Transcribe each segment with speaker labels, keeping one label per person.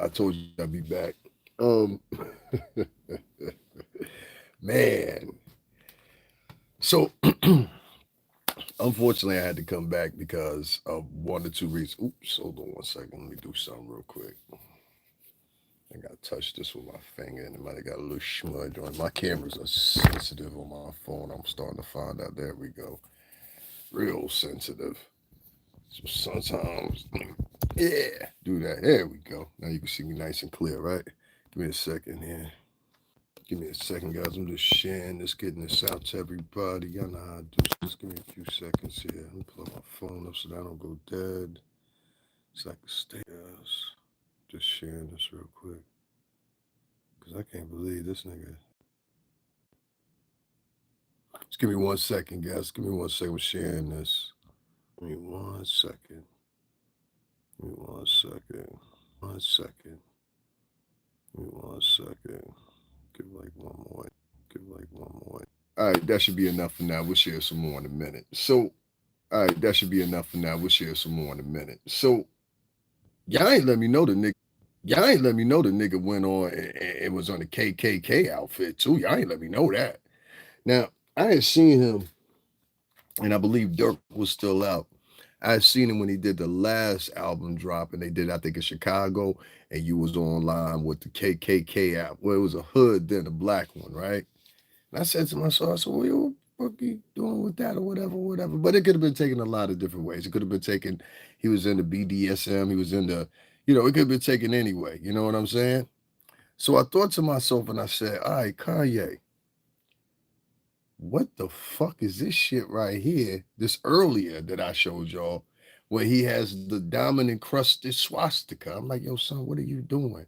Speaker 1: I told you I'd be back. Um, man. So, unfortunately, I had to come back because of one or two reasons. Oops, hold on one second. Let me do something real quick. I think I touched this with my finger and it might have got a little smudge on it. My cameras are sensitive on my phone. I'm starting to find out. There we go. Real sensitive. So sometimes, yeah, do that. There we go. Now you can see me nice and clear, right? Give me a second here. Give me a second, guys. I'm just sharing this, getting this out to everybody. Y'all know how I do this. Give me a few seconds here. Let me pull up my phone up so that I don't go dead. So I can stay, guys. Just sharing this real quick. Because I can't believe this nigga. Just give me 1 second, guys. Give me 1 second with sharing this. Give me 1 second. Give me 1 second. 1 second. Give me 1 second. Give like one more. Give like one more. All right, that should be enough for now. We'll share some more in a minute. So, all right, that should be enough for now. We'll share some more in a minute. So, y'all ain't let me know the nigga. Y'all ain't let me know the nigga went on and was on the KKK outfit too. Y'all ain't let me know that. Now, I had seen him, and I believe Dirk was still out. I had seen him when he did the last album drop, and they did, I think, in Chicago, and you was online with the KKK app, where it was a hood, then a black one, right? And I said to myself, I said, what you doing with that or whatever, whatever. But it could have been taken a lot of different ways. It could have been taken, he was in the BDSM, he was in the, it could have been taken anyway. You know what I'm saying? So I thought to myself and I said, all right, Kanye, what the fuck is this shit right here? This earlier that I showed y'all, where he has the diamond encrusted swastika. I'm like, yo, son, what are you doing?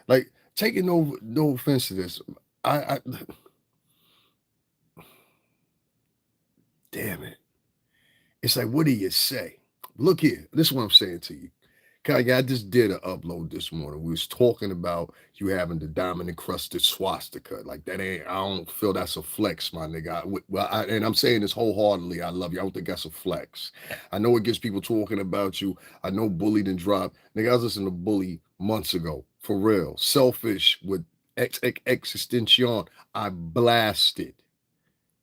Speaker 1: Like, taking no offense to this. I damn it. It's like, what do you say? Look here. This is what I'm saying to you. Kanye, I just did an upload this morning. We was talking about you having the diamond encrusted swastika. Like that ain't. I don't feel that's a flex, my nigga. And I'm saying this wholeheartedly. I love you. I don't think that's a flex. I know it gets people talking about you. I know bullied and dropped. Nigga, I was listening to Bully months ago. For real. Selfish with Extension. I blasted.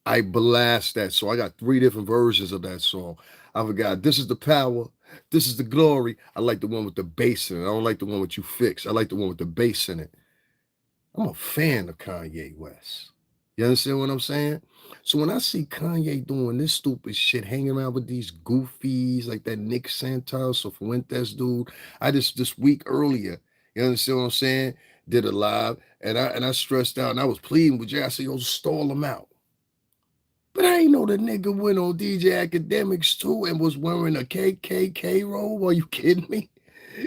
Speaker 1: I blast that song. I got 3 different versions of that song. I forgot. This is the power. This is the glory. I like the one with the bass in it. I don't like the one with you fix. I like the one with the bass in it. I'm a fan of Kanye West. You understand what I'm saying? So when I see Kanye doing this stupid shit, hanging around with these goofies like that Nick Santos or Fuentes dude, I just this week earlier, you understand what I'm saying? Did a live and I stressed out and I was pleading with Jay. I said, yo, stall him out. But I ain't know the nigga went on DJ Academics too and was wearing a KKK robe. Are you kidding me?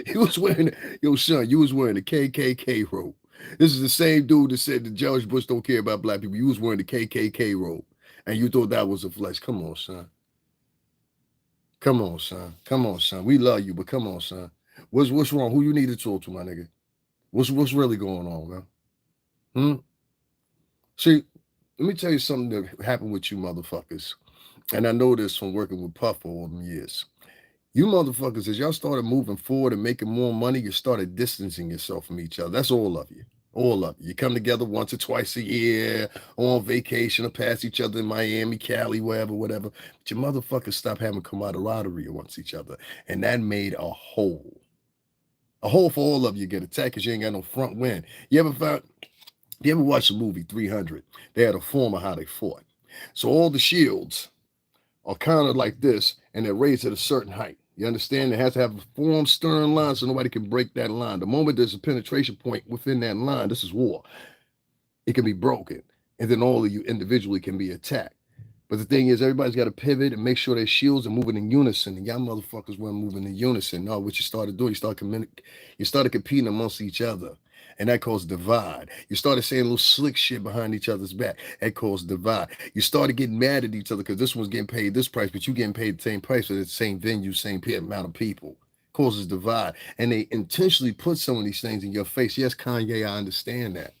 Speaker 1: He was wearing, yo, son, you was wearing a KKK robe. This is the same dude that said that George Bush don't care about black people. You was wearing the KKK robe. And you thought that was a flex. Come on, son. Come on, son. Come on, son. We love you, but come on, son. What's wrong? Who you need to talk to, my nigga? What's really going on, man? Hmm? See, let me tell you something that happened with you motherfuckers. And I know this from working with Puff for all them years. You motherfuckers, as y'all started moving forward and making more money, you started distancing yourself from each other. That's all of you. All of you. You come together once or twice a year, on vacation, or pass each other in Miami, Cali, wherever, whatever. But you motherfuckers stopped having camaraderie amongst each other. And that made a hole. A hole for all of you get attacked because you ain't got no front wind. You ever watch the movie 300? They had a form of how they fought. So all the shields are kind of like this, and they're raised at a certain height. You understand? It has to have a form stern line so nobody can break that line. The moment there's a penetration point within that line, this is war. It can be broken, and then all of you individually can be attacked. But the thing is, everybody's got to pivot and make sure their shields are moving in unison. And y'all motherfuckers weren't moving in unison. No, what you started doing, you started competing amongst each other. And that caused divide. You started saying little slick shit behind each other's back. That caused divide. You started getting mad at each other because this one's getting paid this price, but you getting paid the same price for the same venue, same amount of people. Causes divide. And they intentionally put some of these things in your face. Yes, Kanye, I understand that.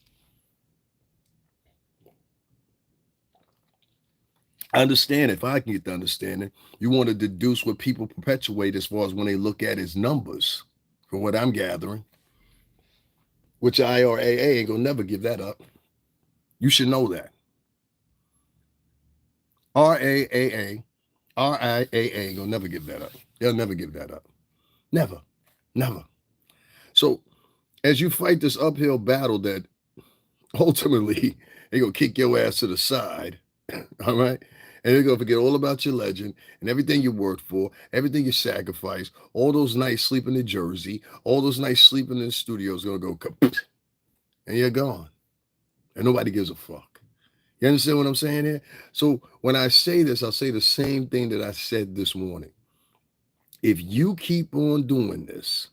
Speaker 1: I understand if I can get the understanding. You want to deduce what people perpetuate as far as when they look at as numbers, from what I'm gathering. which IRAA ain't gonna never give that up. You should know that. RAAA, RIAA ain't gonna never give that up. They'll never give that up. Never. Never. So as you fight this uphill battle that ultimately they're gonna kick your ass to the side, all right? And they're gonna forget all about your legend and everything you worked for, everything you sacrificed, all those nights sleeping in Jersey, all those nights sleeping in the studios gonna go kaput, and you're gone. And nobody gives a fuck. You understand what I'm saying here? So when I say this, I'll say the same thing that I said this morning. If you keep on doing this,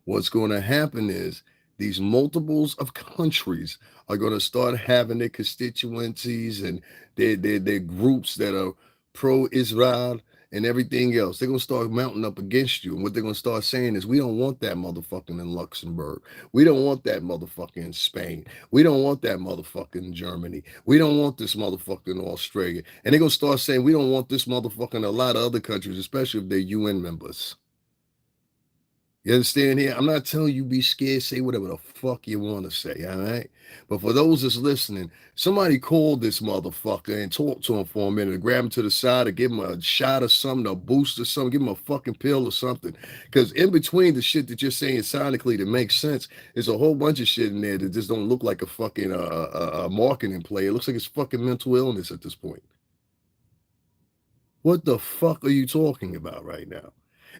Speaker 1: what's going to happen is these multiples of countries are going to start having their constituencies and their groups that are pro-Israel and everything else. They're going to start mounting up against you. And what they're going to start saying is, we don't want that motherfucking in Luxembourg. We don't want that motherfucker in Spain. We don't want that motherfucker in Germany. We don't want this motherfucker in Australia. And they're going to start saying, we don't want this motherfucker in a lot of other countries, especially if they're UN members. You understand here? I'm not telling you be scared, say whatever the fuck you want to say, all right? But for those that's listening, somebody call this motherfucker and talk to him for a minute, grab him to the side or give him a shot or something, a boost or something, give him a fucking pill or something. Because in between the shit that you're saying sonically that makes sense, there's a whole bunch of shit in there that just don't look like a fucking marketing play. It looks like it's fucking mental illness at this point. What the fuck are you talking about right now?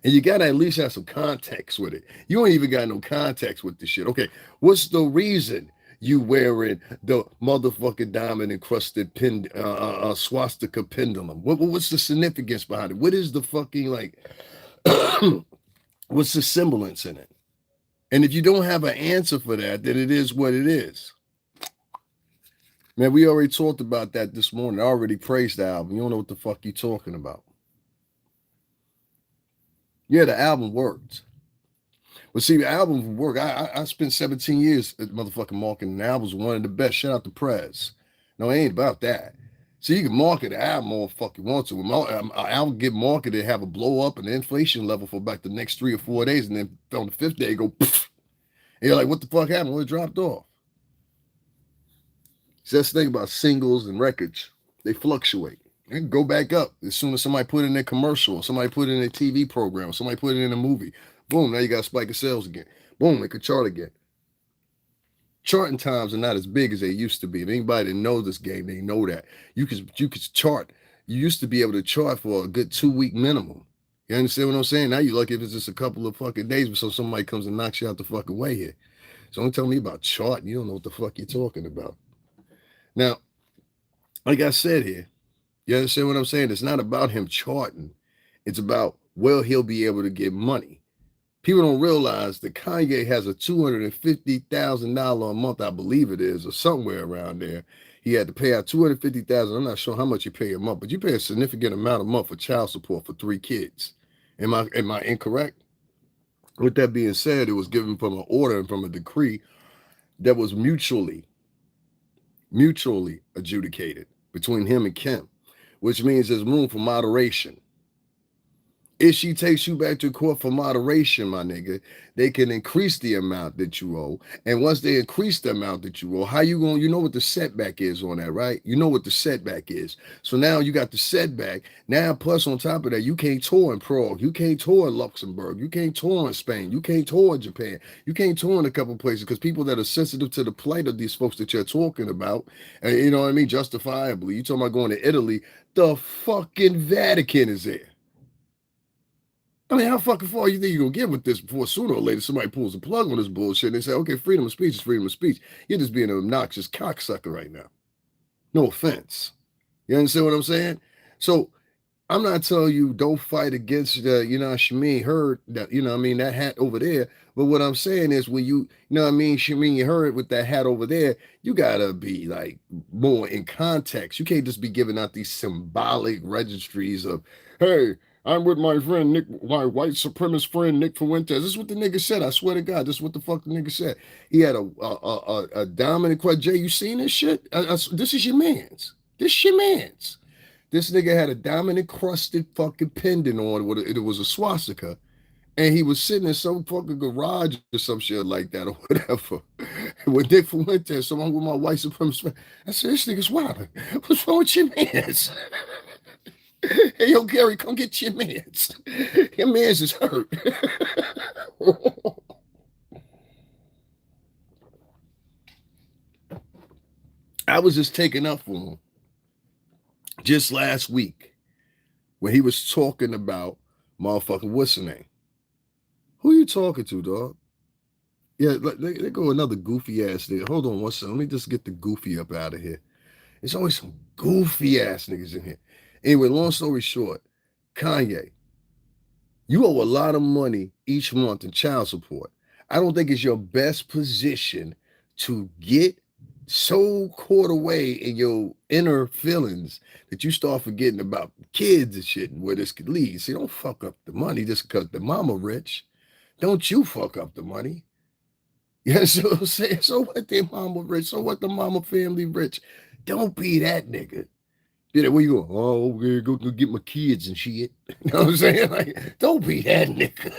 Speaker 1: And you got to at least have some context with it. You ain't even got no context with this shit. Okay, what's the reason you wearing the motherfucking diamond encrusted swastika pendulum? What's the significance behind it? What is the fucking like, what's the semblance in it? And if you don't have an answer for that, then it is what it is. Man, we already talked about that this morning. I already praised the album. You don't know what the fuck you talking about. Yeah, the album worked. But see, the album worked. I spent 17 years at motherfucking marketing. The album's one of the best. Shout out to Prez. No, it ain't about that. See, you can market the album all the fuck you want to. An album get marketed, have a blow up and inflation level for about the next 3 or 4 days, and then on the 5th day, go, poof. And you're like, what the fuck happened? Well, it dropped off. See, that's the thing about singles and records. They fluctuate. They can go back up as soon as somebody put in their commercial, somebody put in a TV program, somebody put it in a movie. Boom, now you got a spike of sales again. Boom, it could chart again. Charting times are not as big as they used to be. If anybody that knows this game, they know that. You could chart. You used to be able to chart for a good 2-week minimum. You understand what I'm saying? Now you're lucky if it's just a couple of fucking days before somebody comes and knocks you out the fucking way here. So don't tell me about charting. You don't know what the fuck you're talking about. Now, like I said here, you understand what I'm saying? It's not about him charting. It's about, well, he'll be able to get money. People don't realize that Kanye has a $250,000 a month, I believe it is, or somewhere around there. He had to pay out $250,000. I'm not sure how much you pay a month, but you pay a significant amount a month for child support for 3 kids. Am I incorrect? With that being said, it was given from an order and from a decree that was mutually adjudicated between him and Kim, which means there's room for moderation. If she takes you back to court for moderation, my nigga, they can increase the amount that you owe. And once they increase the amount that you owe, how you going? You know what the setback is on that, right? You know what the setback is. So now you got the setback. Now, plus on top of that, you can't tour in Prague. You can't tour in Luxembourg. You can't tour in Spain. You can't tour in Japan. You can't tour in a couple places because people that are sensitive to the plight of these folks that you're talking about, and you know what I mean, justifiably. You talking about going to Italy, the fucking Vatican is there. I mean, how fucking far you think you're going to get with this before sooner or later somebody pulls the plug on this bullshit and they say, okay, freedom of speech is freedom of speech. You're just being an obnoxious cocksucker right now. No offense. You understand what I'm saying? So I'm not telling you don't fight against Shamin Heard, that, that hat over there. But what I'm saying is when Shamin Heard with that hat over there, you got to be like more in context. You can't just be giving out these symbolic registries of, hey, I'm with my friend Nick, my white supremacist friend Nick Fuentes. This is what the nigga said. I swear to God, this is what the fuck the nigga said. He had a dominant question. Jay, you seen this shit? This is your man's. This your man's. This nigga had a diamond encrusted fucking pendant on. It was a swastika. And he was sitting in some fucking garage or some shit like that or whatever. With Dick Fuentes, someone with my white supremacist. I said, this nigga's wild. What's wrong with your mans? Hey, yo, Gary, come get your mans. Your mans is hurt. I was just taking up for him just last week when he was talking about motherfucking what's the name? Who you talking to, dog? Yeah, they go another goofy ass nigga. Hold on one second. Let me just get the goofy up out of here. There's always some goofy ass niggas in here. Anyway, long story short, Kanye, you owe a lot of money each month in child support. I don't think it's your best position to get so caught away in your inner feelings that you start forgetting about kids and shit and where this could lead. See, don't fuck up the money just because the mama rich. Don't you fuck up the money. Yeah, so I'm saying, so what their mama rich, so what the mama family rich. Don't be that nigga. Yeah, where you going? Oh, okay, go get my kids and shit. You know what I'm saying? Like, don't be that nigga.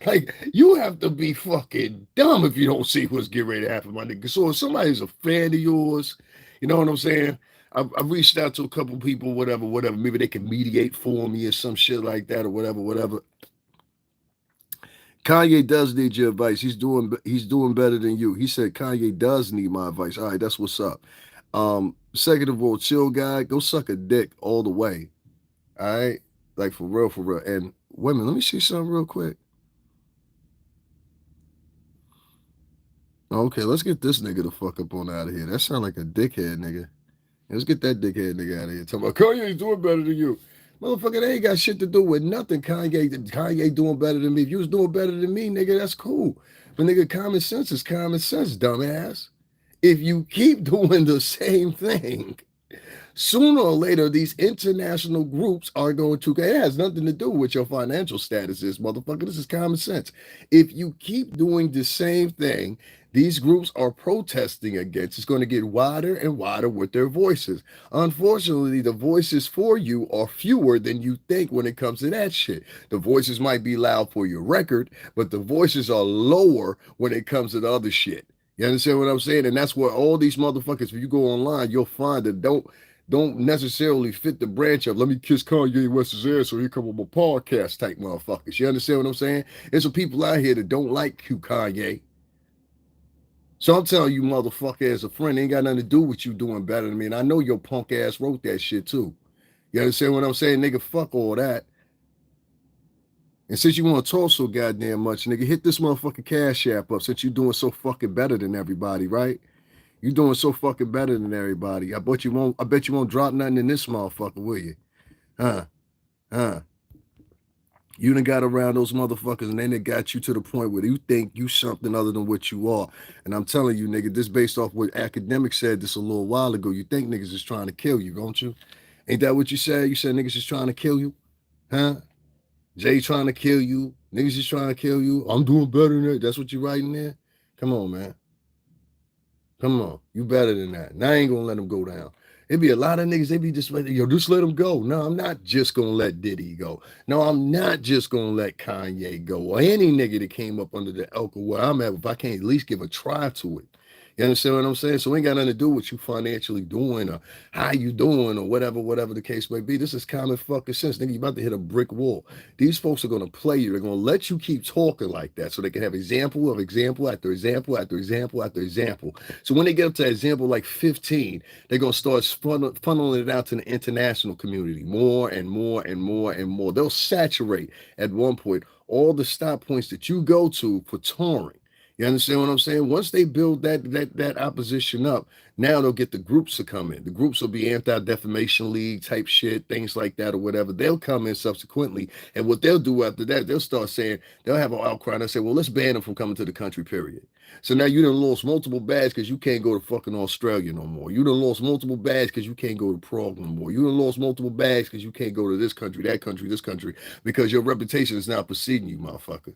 Speaker 1: Like, you have to be fucking dumb if you don't see what's getting ready to happen, my nigga. So if somebody's a fan of yours, you know what I'm saying? I've reached out to a couple people, whatever. Maybe they can mediate for me or some shit like that or whatever. Kanye does need your advice. He's doing better than you. He said Kanye does need my advice. All right, that's what's up. Second of all, chill guy, go suck a dick all the way. All right? Like for real. And women, let me see something real quick. Okay, let's get this nigga the fuck up on out of here. That sound like a dickhead nigga. Let's get that dickhead nigga out of here. Talking about Kanye's doing better than you. Motherfucker, they ain't got shit to do with nothing. Kanye doing better than me. If you was doing better than me, nigga, that's cool. But nigga, common sense is common sense, dumbass. If you keep doing the same thing, sooner or later, these international groups are going to, it has nothing to do with your financial status, motherfucker. This is common sense. If you keep doing the same thing, these groups are protesting against, it's going to get wider and wider with their voices. Unfortunately, the voices for you are fewer than you think when it comes to that shit. The voices might be loud for your record, but the voices are lower when it comes to the other shit. You understand what I'm saying? And that's where all these motherfuckers, if you go online, you'll find that don't necessarily fit the branch of let me kiss Kanye West's ass so he come on my podcast type motherfuckers. You understand what I'm saying? There's some people out here that don't like you, Kanye. So I'm telling you, motherfucker, as a friend, it ain't got nothing to do with you doing better than me. And I know your punk ass wrote that shit too. You understand what I'm saying? Nigga, fuck all that. And since you want to talk so goddamn much, nigga, hit this motherfucking Cash App up since you doing so fucking better than everybody, right? You doing so fucking better than everybody. I bet you won't drop nothing in this motherfucker, will you? Huh? You done got around those motherfuckers and then they got you to the point where you think you something other than what you are. And I'm telling you, nigga, this based off what Akademiks said this a little while ago. You think niggas is trying to kill you, don't you? Ain't that what you said? You said niggas is trying to kill you? Huh? Jay trying to kill you. Niggas is trying to kill you. I'm doing better than that. That's what you writing there? Come on, man. Come on. You better than that. Now I ain't gonna let them go down. It'd be a lot of niggas, they be just like, yo, just let them go. No, I'm not just gonna let Diddy go. No, I'm not just gonna let Kanye go. Or any nigga that came up under the elk of where I'm at, if I can't at least give a try to it. You understand what I'm saying? So it ain't got nothing to do with you financially doing or how you doing or whatever the case may be. This is common fucking sense. Nigga, you about to hit a brick wall. These folks are going to play you. They're going to let you keep talking like that so they can have example after example after example. So when they get up to example like 15, they're going to start funneling it out to the international community more and more. They'll saturate at one point all the stop points that you go to for touring. You understand what I'm saying? Once they build that opposition up, now they'll get the groups to come in. The groups will be anti-defamation league type shit, things like that or whatever. They'll come in subsequently. And what they'll do after that, they'll start saying, they'll have an outcry and they'll say, well, let's ban them from coming to the country, period. So now you done lost multiple bags because you can't go to fucking Australia no more. You done lost multiple bags because you can't go to Prague no more. You done lost multiple bags because you can't go to this country, this country, because your reputation is now preceding you, motherfucker.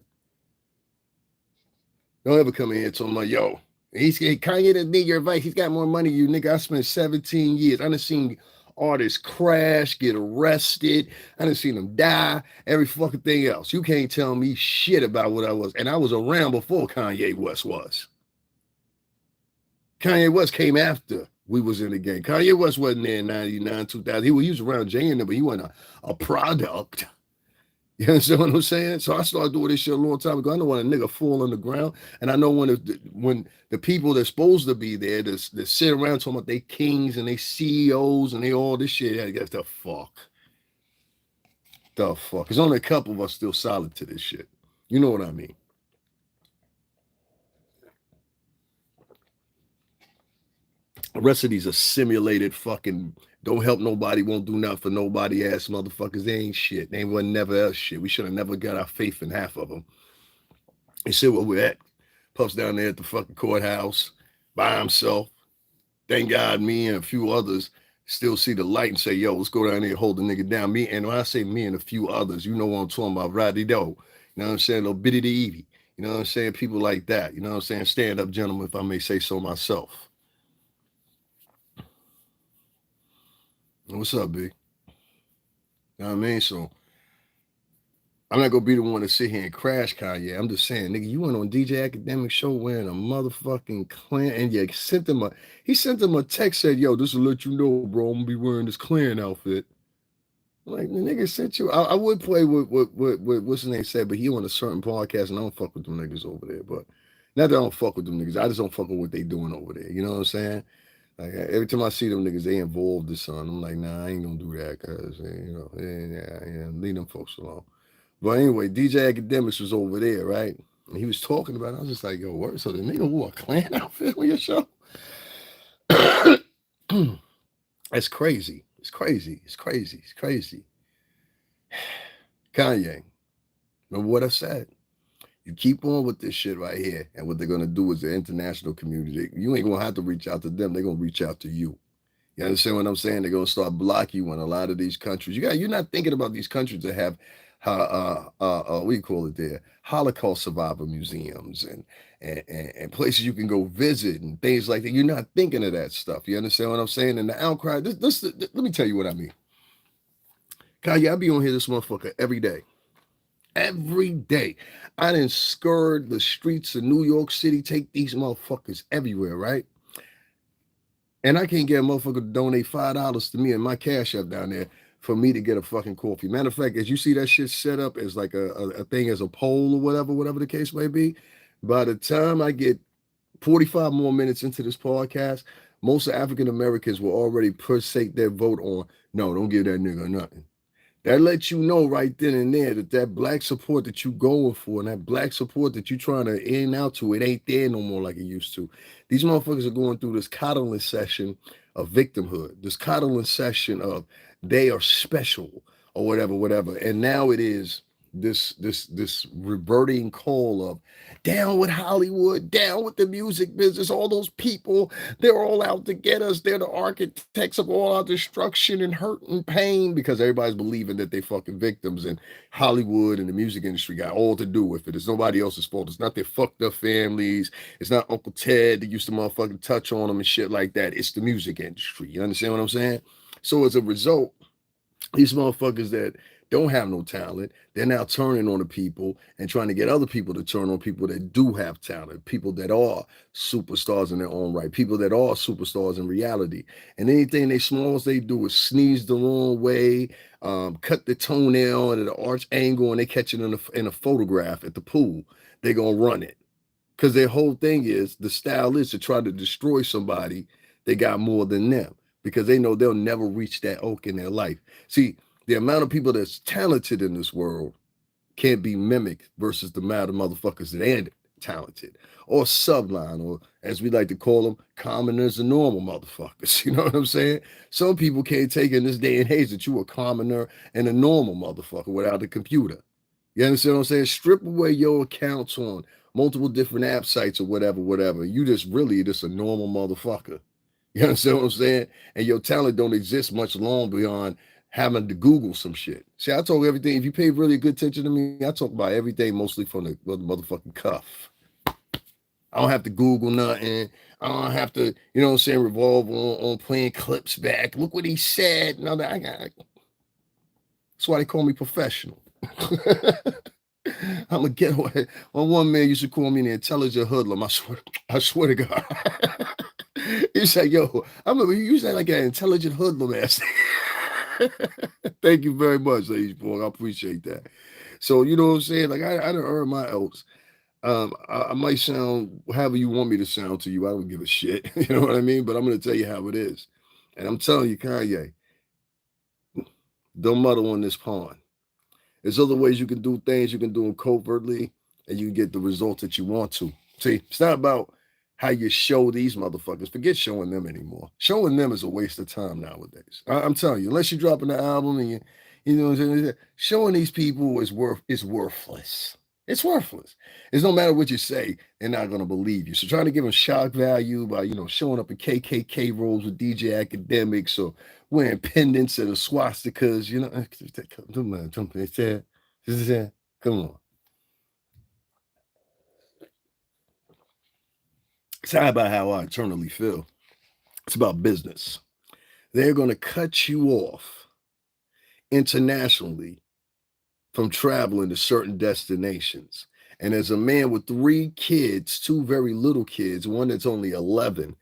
Speaker 1: Don't ever come in here talking about, yo, Kanye doesn't need your advice. He's got more money than you, nigga. I spent 17 years. I done seen artists crash, get arrested. I done seen them die, every fucking thing else. You can't tell me shit about what I was. And I was around before Kanye West was. Kanye West came after we was in the game. Kanye West wasn't there in 99, 2000. He was around Jay in there, but he wasn't a product. You understand what I'm saying? So I started doing this shit a long time ago. I know when a nigga fall on the ground, and I know when the people that's supposed to be there that sit around talking about they kings and they CEOs and they all this shit. I guess the fuck. The fuck. There's only a couple of us still solid to this shit. You know what I mean? The rest of these are simulated fucking don't help nobody, won't do nothing for nobody ass motherfuckers. They ain't shit. They was never else shit. We should have never got our faith in half of them. They see where we're at. Puff's down there at the fucking courthouse by himself. Thank God me and a few others still see the light and say, yo, let's go down there and hold the nigga down. Me, and when I say me and a few others, you know what I'm talking about, Roddy Doe. You know what I'm saying? Little bitty the Evie. You know what I'm saying? People like that. You know what I'm saying? Stand up gentlemen, if I may say so myself. What's up, B? You know what I mean? So I'm not gonna be the one to sit here and crash Kanye. I'm just saying, nigga, you went on DJ Akademiks show wearing a motherfucking Klan, and you sent him a text said, yo, this will let you know, bro, I'm gonna be wearing this Klan outfit. Like the nigga sent you. I would play with what's his name said, but he on a certain podcast, and I don't fuck with them niggas over there. But not that I don't fuck with them niggas, I just don't fuck with what they doing over there. You know what I'm saying? Like every time I see them niggas, they involved in something. I'm like, nah, I ain't gonna do that, cause you know, yeah, leave them folks alone. But anyway, DJ Akademiks was over there, right? And he was talking about it. I was just like, yo, what? So the nigga wore a Klan outfit on your show? That's crazy. It's crazy. It's crazy. It's crazy. Kanye, remember what I said? You keep on with this shit right here, and what they're gonna do is the international community. You ain't gonna have to reach out to them. They're gonna reach out to you. You understand what I'm saying? They're gonna start blocking you in a lot of these countries. You're not thinking about these countries that have what do you call it there? Holocaust survivor museums and places you can go visit and things like that. You're not thinking of that stuff. You understand what I'm saying? And the outcry. Let me tell you what I mean. Kanye, I be on here this motherfucker every day. Every day. I done scoured the streets of New York City, take these motherfuckers everywhere, right? And I can't get a motherfucker to donate $5 to me and my cash app down there for me to get a fucking coffee. Matter of fact, as you see that shit set up as like a thing as a poll or whatever the case may be, by the time I get 45 more minutes into this podcast, most African Americans will already forsake their vote on, no, don't give that nigga nothing. That lets you know right then and there that black support that you going for and that black support that you trying to in out to, it ain't there no more like it used to. These motherfuckers are going through this coddling session of victimhood, this coddling session of they are special or whatever. And now it is this reverting call of down with Hollywood, down with the music business, all those people, they're all out to get us. They're the architects of all our destruction and hurt and pain because everybody's believing that they fucking victims and Hollywood and the music industry got all to do with it. It's nobody else's fault. It's not their fucked up families. It's not Uncle Ted that used to motherfucking touch on them and shit like that. It's the music industry. You understand what I'm saying? So as a result, these motherfuckers that don't have no talent, they're now turning on the people and trying to get other people to turn on people that do have talent, people that are superstars in their own right, people that are superstars in reality. And anything they small as they do is sneeze the wrong way, cut the toenail at an arch angle, and they catch it in a photograph at the pool. They're gonna run it because their whole thing is the style is to try to destroy somebody that got more than them because they know they'll never reach that oak in their life. See, the amount of people that's talented in this world can't be mimicked versus the amount of motherfuckers that ain't talented or subline, or as we like to call them, commoners and normal motherfuckers. You know what I'm saying? Some people can't take in this day and age that you a commoner and a normal motherfucker without a computer. You understand what I'm saying? Strip away your accounts on multiple different app sites or whatever. You just a normal motherfucker. You understand what I'm saying? And your talent don't exist much long beyond having to Google some shit. See, I talk everything. If you pay really good attention to me, I talk about everything mostly from the motherfucking cuff. I don't have to Google nothing. I don't have to, you know what I'm saying, revolve on playing clips back. Look what he said. No, that I got. That's why they call me professional. I'm a getaway. Well, one man used to call me the intelligent hoodlum. I swear to God. He's like, yo, I remember you sound like an intelligent hoodlum ass. Thank you very much, ladies boy. I appreciate that. So you know what I'm saying? Like I done earned my oats. I might sound however you want me to sound to you. I don't give a shit. You know what I mean? But I'm gonna tell you how it is. And I'm telling you, Kanye, don't muddle on this pond. There's other ways you can do things. You can do them covertly, and you can get the results that you want to. See, it's not about how you show these motherfuckers. Forget showing them anymore. Showing them is a waste of time nowadays. I'm telling you, unless you're dropping the album and you know what I'm saying, showing these people is worthless. It's worthless. It's no matter what you say, they're not gonna believe you. So trying to give them shock value by showing up in KKK robes with DJ Academics or wearing pendants and a swastikas, come on. It's not about how I internally feel. It's about business. They're going to cut you off internationally from traveling to certain destinations. And as a man with 3 kids, 2 very little kids, one that's only 11,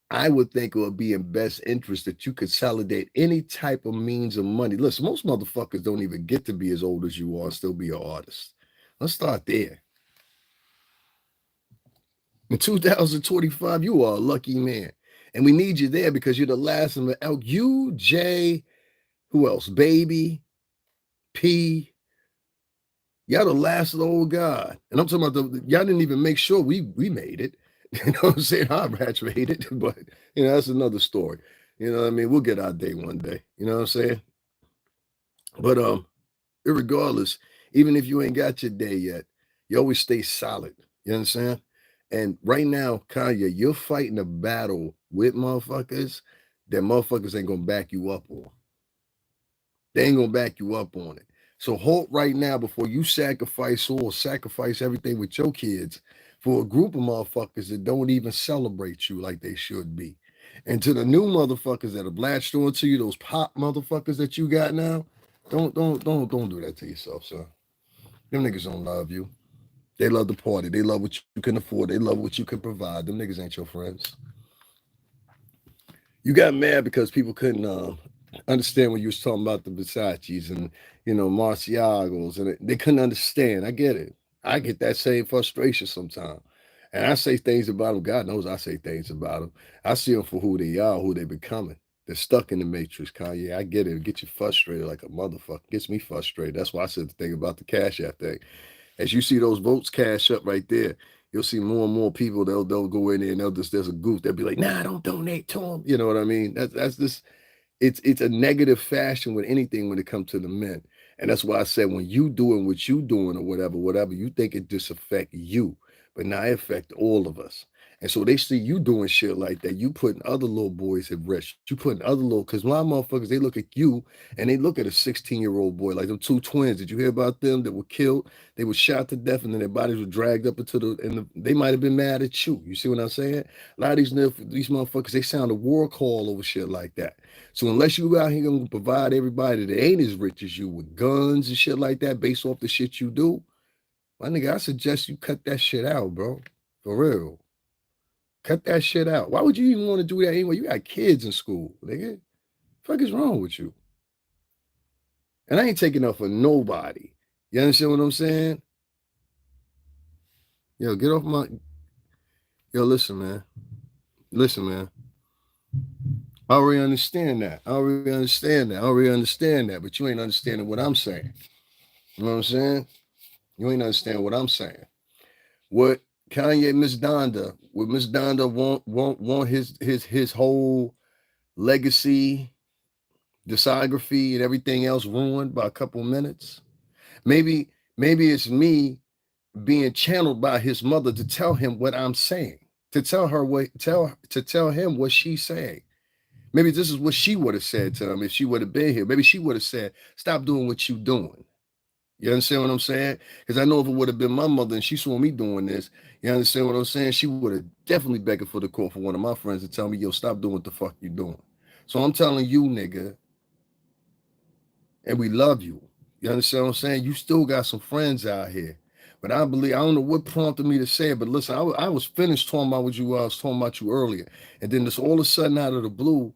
Speaker 1: I would think it would be in best interest that you consolidate any type of means of money. Listen, most motherfuckers don't even get to be as old as you are and still be an artist. Let's start there. In 2025, you are a lucky man. And we need you there because you're the last of the elk. You, Jay, who else? Baby, P. Y'all the last of the old God. And I'm talking about y'all didn't even make sure we made it. You know what I'm saying? I made it, but that's another story. You know what I mean? We'll get our day one day. You know what I'm saying? But irregardless, even if you ain't got your day yet, you always stay solid. You understand? And right now, Kanye, you're fighting a battle with motherfuckers that motherfuckers ain't gonna back you up on. They ain't gonna back you up on it. So halt right now before you sacrifice all, sacrifice everything with your kids for a group of motherfuckers that don't even celebrate you like they should be. And to the new motherfuckers that have latched onto you, those pop motherfuckers that you got now, don't do that to yourself, son. Them niggas don't love you. They love the party. They love what you can afford. They love what you can provide. Them niggas ain't your friends. You got mad because people couldn't understand when you was talking about the Versace's and Marciagos, and they couldn't understand. I get it. I get that same frustration sometimes. And I say things about them. God knows I say things about them. I see them for who they are, who they becoming. They're stuck in the matrix, Kanye. I get it. It gets you frustrated like a motherfucker. Gets me frustrated. That's why I said the thing about the Cash App thing. As you see those votes cash up right there, you'll see more and more people. They'll go in there and there's a goof. They'll be like, nah, don't donate to them. You know what I mean? That's this. It's a negative fashion with anything when it comes to the men. And that's why I said when you doing what you doing or whatever, you think it just affect you, but now it affect all of us. And so they see you doing shit like that. You putting other little boys at risk. You putting other little, because my motherfuckers, they look at you and they look at a 16-year-old boy, like them 2 twins. Did you hear about them that were killed? They were shot to death and then their bodies were dragged up they might have been mad at you. You see what I'm saying? A lot of these motherfuckers, they sound a war call over shit like that. So unless you out here gonna provide everybody that ain't as rich as you with guns and shit like that based off the shit you do, my nigga, I suggest you cut that shit out, bro. For real. Cut that shit out. Why would you even want to do that anyway? You got kids in school, nigga. The fuck is wrong with you? And I ain't taking up for nobody. You understand what I'm saying? Yo, get off my. Yo, listen, man. Listen, man. I already understand that. I already understand that. I already understand that. But you ain't understanding what I'm saying. You know what I'm saying? You ain't understanding what I'm saying. What Kanye, would Miss Donda want his whole legacy, discography, and everything else ruined by a couple minutes? Maybe it's me being channeled by his mother to tell him what I'm saying, to tell him what she's saying. Maybe this is what she would have said to him if she would have been here. Maybe she would have said, "Stop doing what you doing." You understand what I'm saying? Because I know if it would have been my mother and she saw me doing this, you understand what I'm saying? She would have definitely begged for the court for one of my friends to tell me, "Yo, stop doing what the fuck you doing." So I'm telling you, nigga, and we love you. You understand what I'm saying? You still got some friends out here. But I don't know what prompted me to say it, but listen, I was finished talking about what you I was talking about you earlier. And then this all of a sudden out of the blue,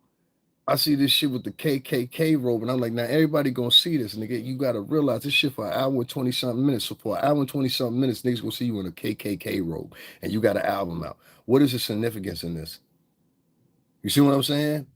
Speaker 1: I see this shit with the KKK robe, and I'm like, now everybody gonna see this, nigga. You gotta realize this shit for an hour and 20 something minutes. So for an hour and 20 something minutes, niggas gonna see you in a KKK robe, and you got an album out. What is the significance in this? You see what I'm saying?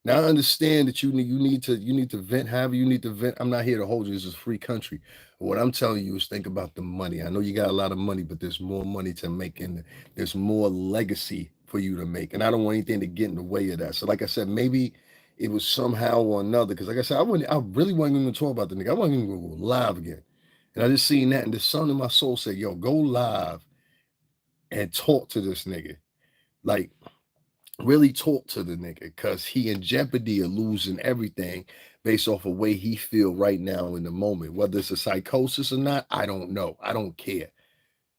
Speaker 1: Now I understand that you need to vent however you need to vent. I'm not here to hold you. This is a free country. What I'm telling you is think about the money. I know you got a lot of money, but there's more money to make and there's more legacy for you to make. And I don't want anything to get in the way of that. So like I said, maybe it was somehow or another. Because like I said, I really wasn't even gonna talk about the nigga. I wasn't even gonna go live again. And I just seen that and the son in my soul said, yo, go live and talk to this nigga. Like really talk to the nigga because he in jeopardy of losing everything based off of way he feel right now in the moment. Whether it's a psychosis or not, I don't know. I don't care.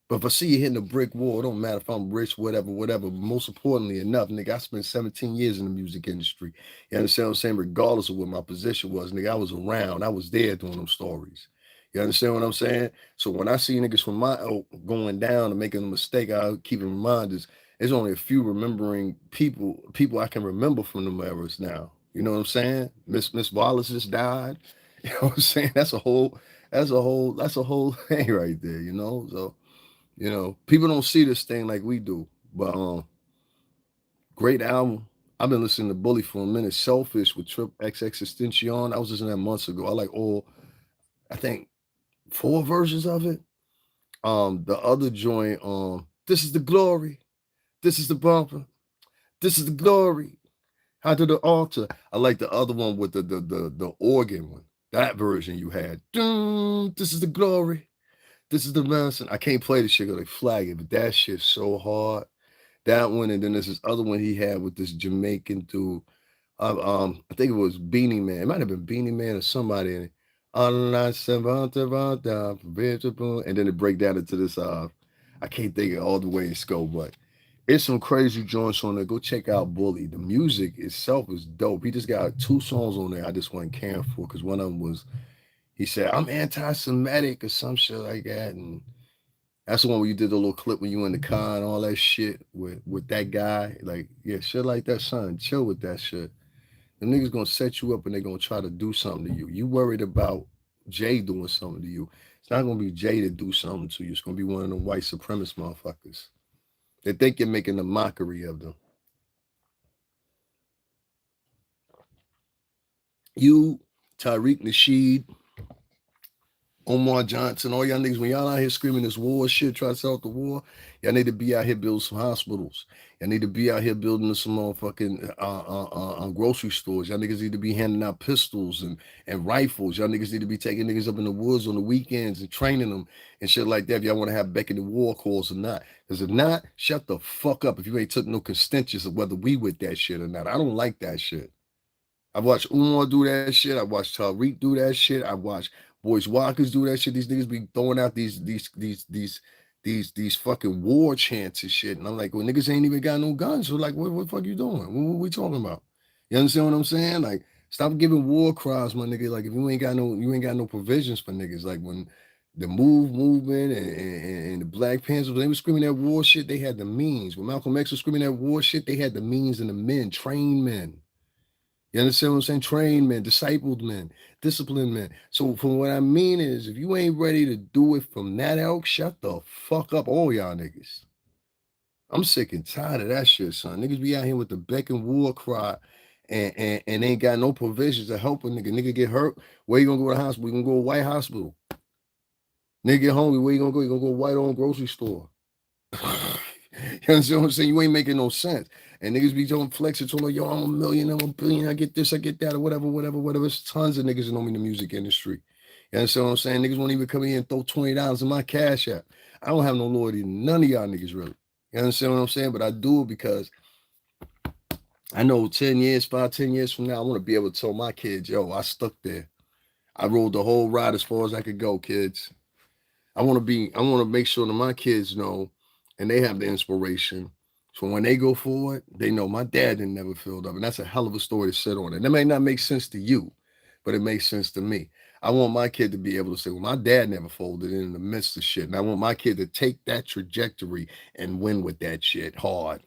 Speaker 1: But if I see you hitting a brick wall, it don't matter if I'm rich, whatever, whatever. But most importantly enough, nigga, I spent 17 years in the music industry. You understand what I'm saying? Regardless of what my position was, nigga, I was around. I was there doing them stories. You understand what I'm saying? So when I see niggas from my ilk going down and making a mistake, I keep in mind is there's only a few remembering people I can remember from them eras now. You know what I'm saying? Miss Wallace just died. You know what I'm saying? That's a whole thing right there, you know? So people don't see this thing like we do. But great album. I've been listening to Bully for a minute. Selfish with Trip XX Extension. I was listening to that months ago. I like I think 4 versions of it. The other joint, This is the Glory. This is the bumper. This is the glory. How to the altar. I like the other one with the organ one. That version you had. This is the glory. This is the medicine. I can't play the shit because they flag it, but that shit's so hard. That one, and then there's this other one he had with this Jamaican dude. I think it was Beanie Man. It might have been Beanie Man or somebody in it. And then it break down into this. I can't think of all the way it's go, but it's some crazy joints on there. Go check out Bully. The music itself is dope. He just got 2 songs on there I just wasn't caring for because one of them was he said I'm anti-Semitic or some shit like that, and that's the one where you did the little clip when you were in the car and all that shit with that guy. Like, yeah, shit like that, son. Chill with that shit. The niggas gonna set you up and they're gonna try to do something to you. You worried about Jay doing something to you. It's not gonna be Jay to do something to you. It's gonna be one of them white supremacist motherfuckers. They think you're making a mockery of them. You, Tariq Nasheed, Omar Johnson, all y'all niggas, when y'all out here screaming this war shit, try to sell the war, y'all need to be out here building some hospitals. Y'all need to be out here building some motherfucking grocery stores. Y'all niggas need to be handing out pistols and rifles. Y'all niggas need to be taking niggas up in the woods on the weekends and training them and shit like that if y'all want to have beckoning war calls or not. Because if not, shut the fuck up if you ain't took no consensus of whether we with that shit or not. I don't like that shit. I watched Umar do that shit. I watched Tariq do that shit. I watched Boys Walkers do that shit. These niggas be throwing out these fucking war chants and shit. And I'm like, well, niggas ain't even got no guns. So like, what the fuck you doing? What we talking about? You understand what I'm saying? Like, stop giving war cries, my nigga. Like, if you ain't got no provisions for niggas. Like when the movement and the Black Panthers, when they were screaming that war shit, they had the means. When Malcolm X was screaming that war shit, they had the means and the men, trained men. You understand what I'm saying? Trained men, discipled men, disciplined men. So from what I mean is, if you ain't ready to do it from that elk, shut the fuck up, all y'all niggas. I'm sick and tired of that shit, son. Niggas be out here with the beck and war cry and ain't got no provisions to help a nigga. Nigga get hurt, where you gonna go to the hospital? You gonna go to a white hospital. Nigga get hungry, where you gonna go? You gonna go to a white-owned grocery store. You understand what I'm saying? You ain't making no sense. And niggas be doing flexing, talking like, yo, I'm a million, I'm a billion, I get this, I get that, or whatever, whatever, whatever. There's tons of niggas that know me in the music industry. You understand what I'm saying? Niggas won't even come in here and throw $20 in my cash app. I don't have no loyalty to none of y'all niggas, really. You understand what I'm saying? But I do it because I know 10 years, 5, 10 years from now, I want to be able to tell my kids, yo, I stuck there. I rode the whole ride as far as I could go, kids. I want to make sure that my kids know and they have the inspiration. So when they go forward, they know my dad didn't never filled up. And that's a hell of a story to sit on. And that may not make sense to you, but it makes sense to me. I want my kid to be able to say, well, my dad never folded in the midst of shit. And I want my kid to take that trajectory and win with that shit hard.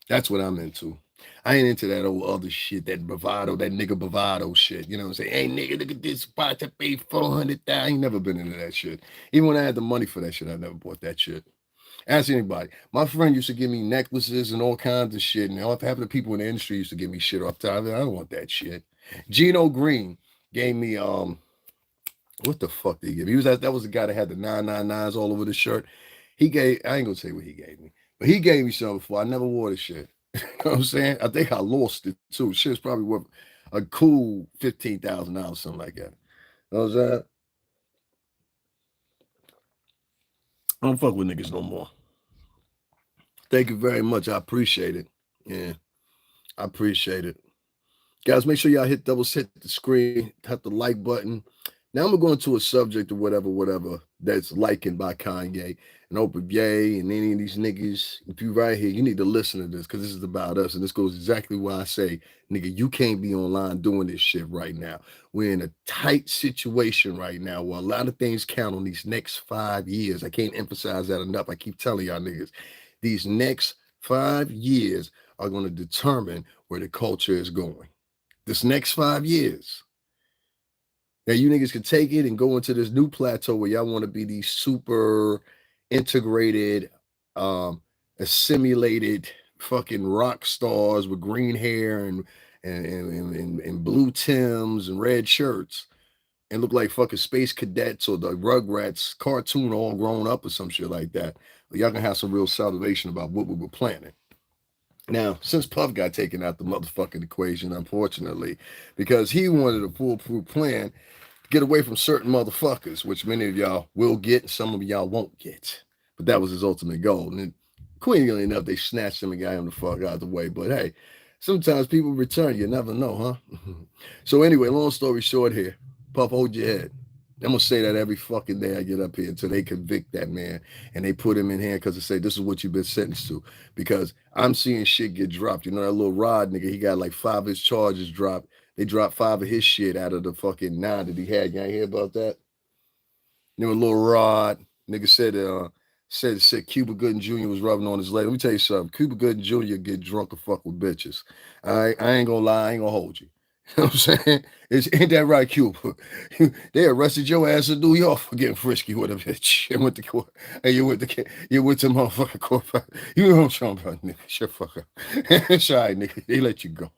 Speaker 1: That's what I'm into. I ain't into that old other shit, that bravado, that nigga bravado shit. You know what I'm saying? Hey, nigga, look at this spot to pay 400,000. I ain't never been into that shit. Even when I had the money for that shit, I never bought that shit. Ask anybody. My friend used to give me necklaces and all kinds of shit. And half the people in the industry used to give me shit off time. I don't want that shit. Gino Green gave me what the fuck did he give me? That was the guy that had the 999s all over the shirt. I ain't gonna say what he gave me, but he gave me something before. I never wore the shit. You know what I'm saying? I think I lost it too. Shit's probably worth a cool $15,000, something like that. You know what I'm saying? I don't fuck with niggas no more. Thank you very much. I appreciate it. Yeah, I appreciate it. Guys, make sure y'all hit the screen, hit the like button. Now I'm gonna go into a subject or whatever that's likened by Kanye and Oprah Yay and any of these niggas. If you right here, you need to listen to this because this is about us. And this goes exactly why I say, nigga, you can't be online doing this shit right now. We're in a tight situation right now where a lot of things count on these next 5 years. I can't emphasize that enough. I keep telling y'all niggas, these next 5 years are going to determine where the culture is going. This next 5 years. Now you niggas can take it and go into this new plateau where y'all want to be these super integrated, assimilated fucking rock stars with green hair and blue Tims and red shirts and look like fucking space cadets or the Rugrats cartoon all grown up or some shit like that. But y'all can have some real salvation about what we were planning. Now, since Puff got taken out the motherfucking equation, unfortunately, because he wanted a foolproof plan to get away from certain motherfuckers, which many of y'all will get, and some of y'all won't get. But that was his ultimate goal. And coincidentally enough, they snatched him and got him the fuck out of the way. But hey, sometimes people return. You never know, huh? So anyway, long story short here, Puff, hold your head. I'm gonna say that every fucking day I get up here until they convict that man and they put him in handcuffs and say this is what you've been sentenced to. Because I'm seeing shit get dropped. You know that little Rod nigga, he got like 5 of his charges dropped. They dropped 5 of his shit out of the fucking 9 that he had. Y'all hear about that? You know, little Rod nigga said Cuba Gooding Jr. was rubbing on his leg. Let me tell you something. Cuba Gooding Jr. get drunk and fuck with bitches. I ain't gonna lie. I ain't gonna hold you. You know what I'm saying? Ain't that right, Cuba? They arrested your ass in New York for getting frisky with a bitch. And went to court. And you went to motherfucking court. You know what I'm talking about, nigga. Shut fuck up. It's all right, nigga. They let you go.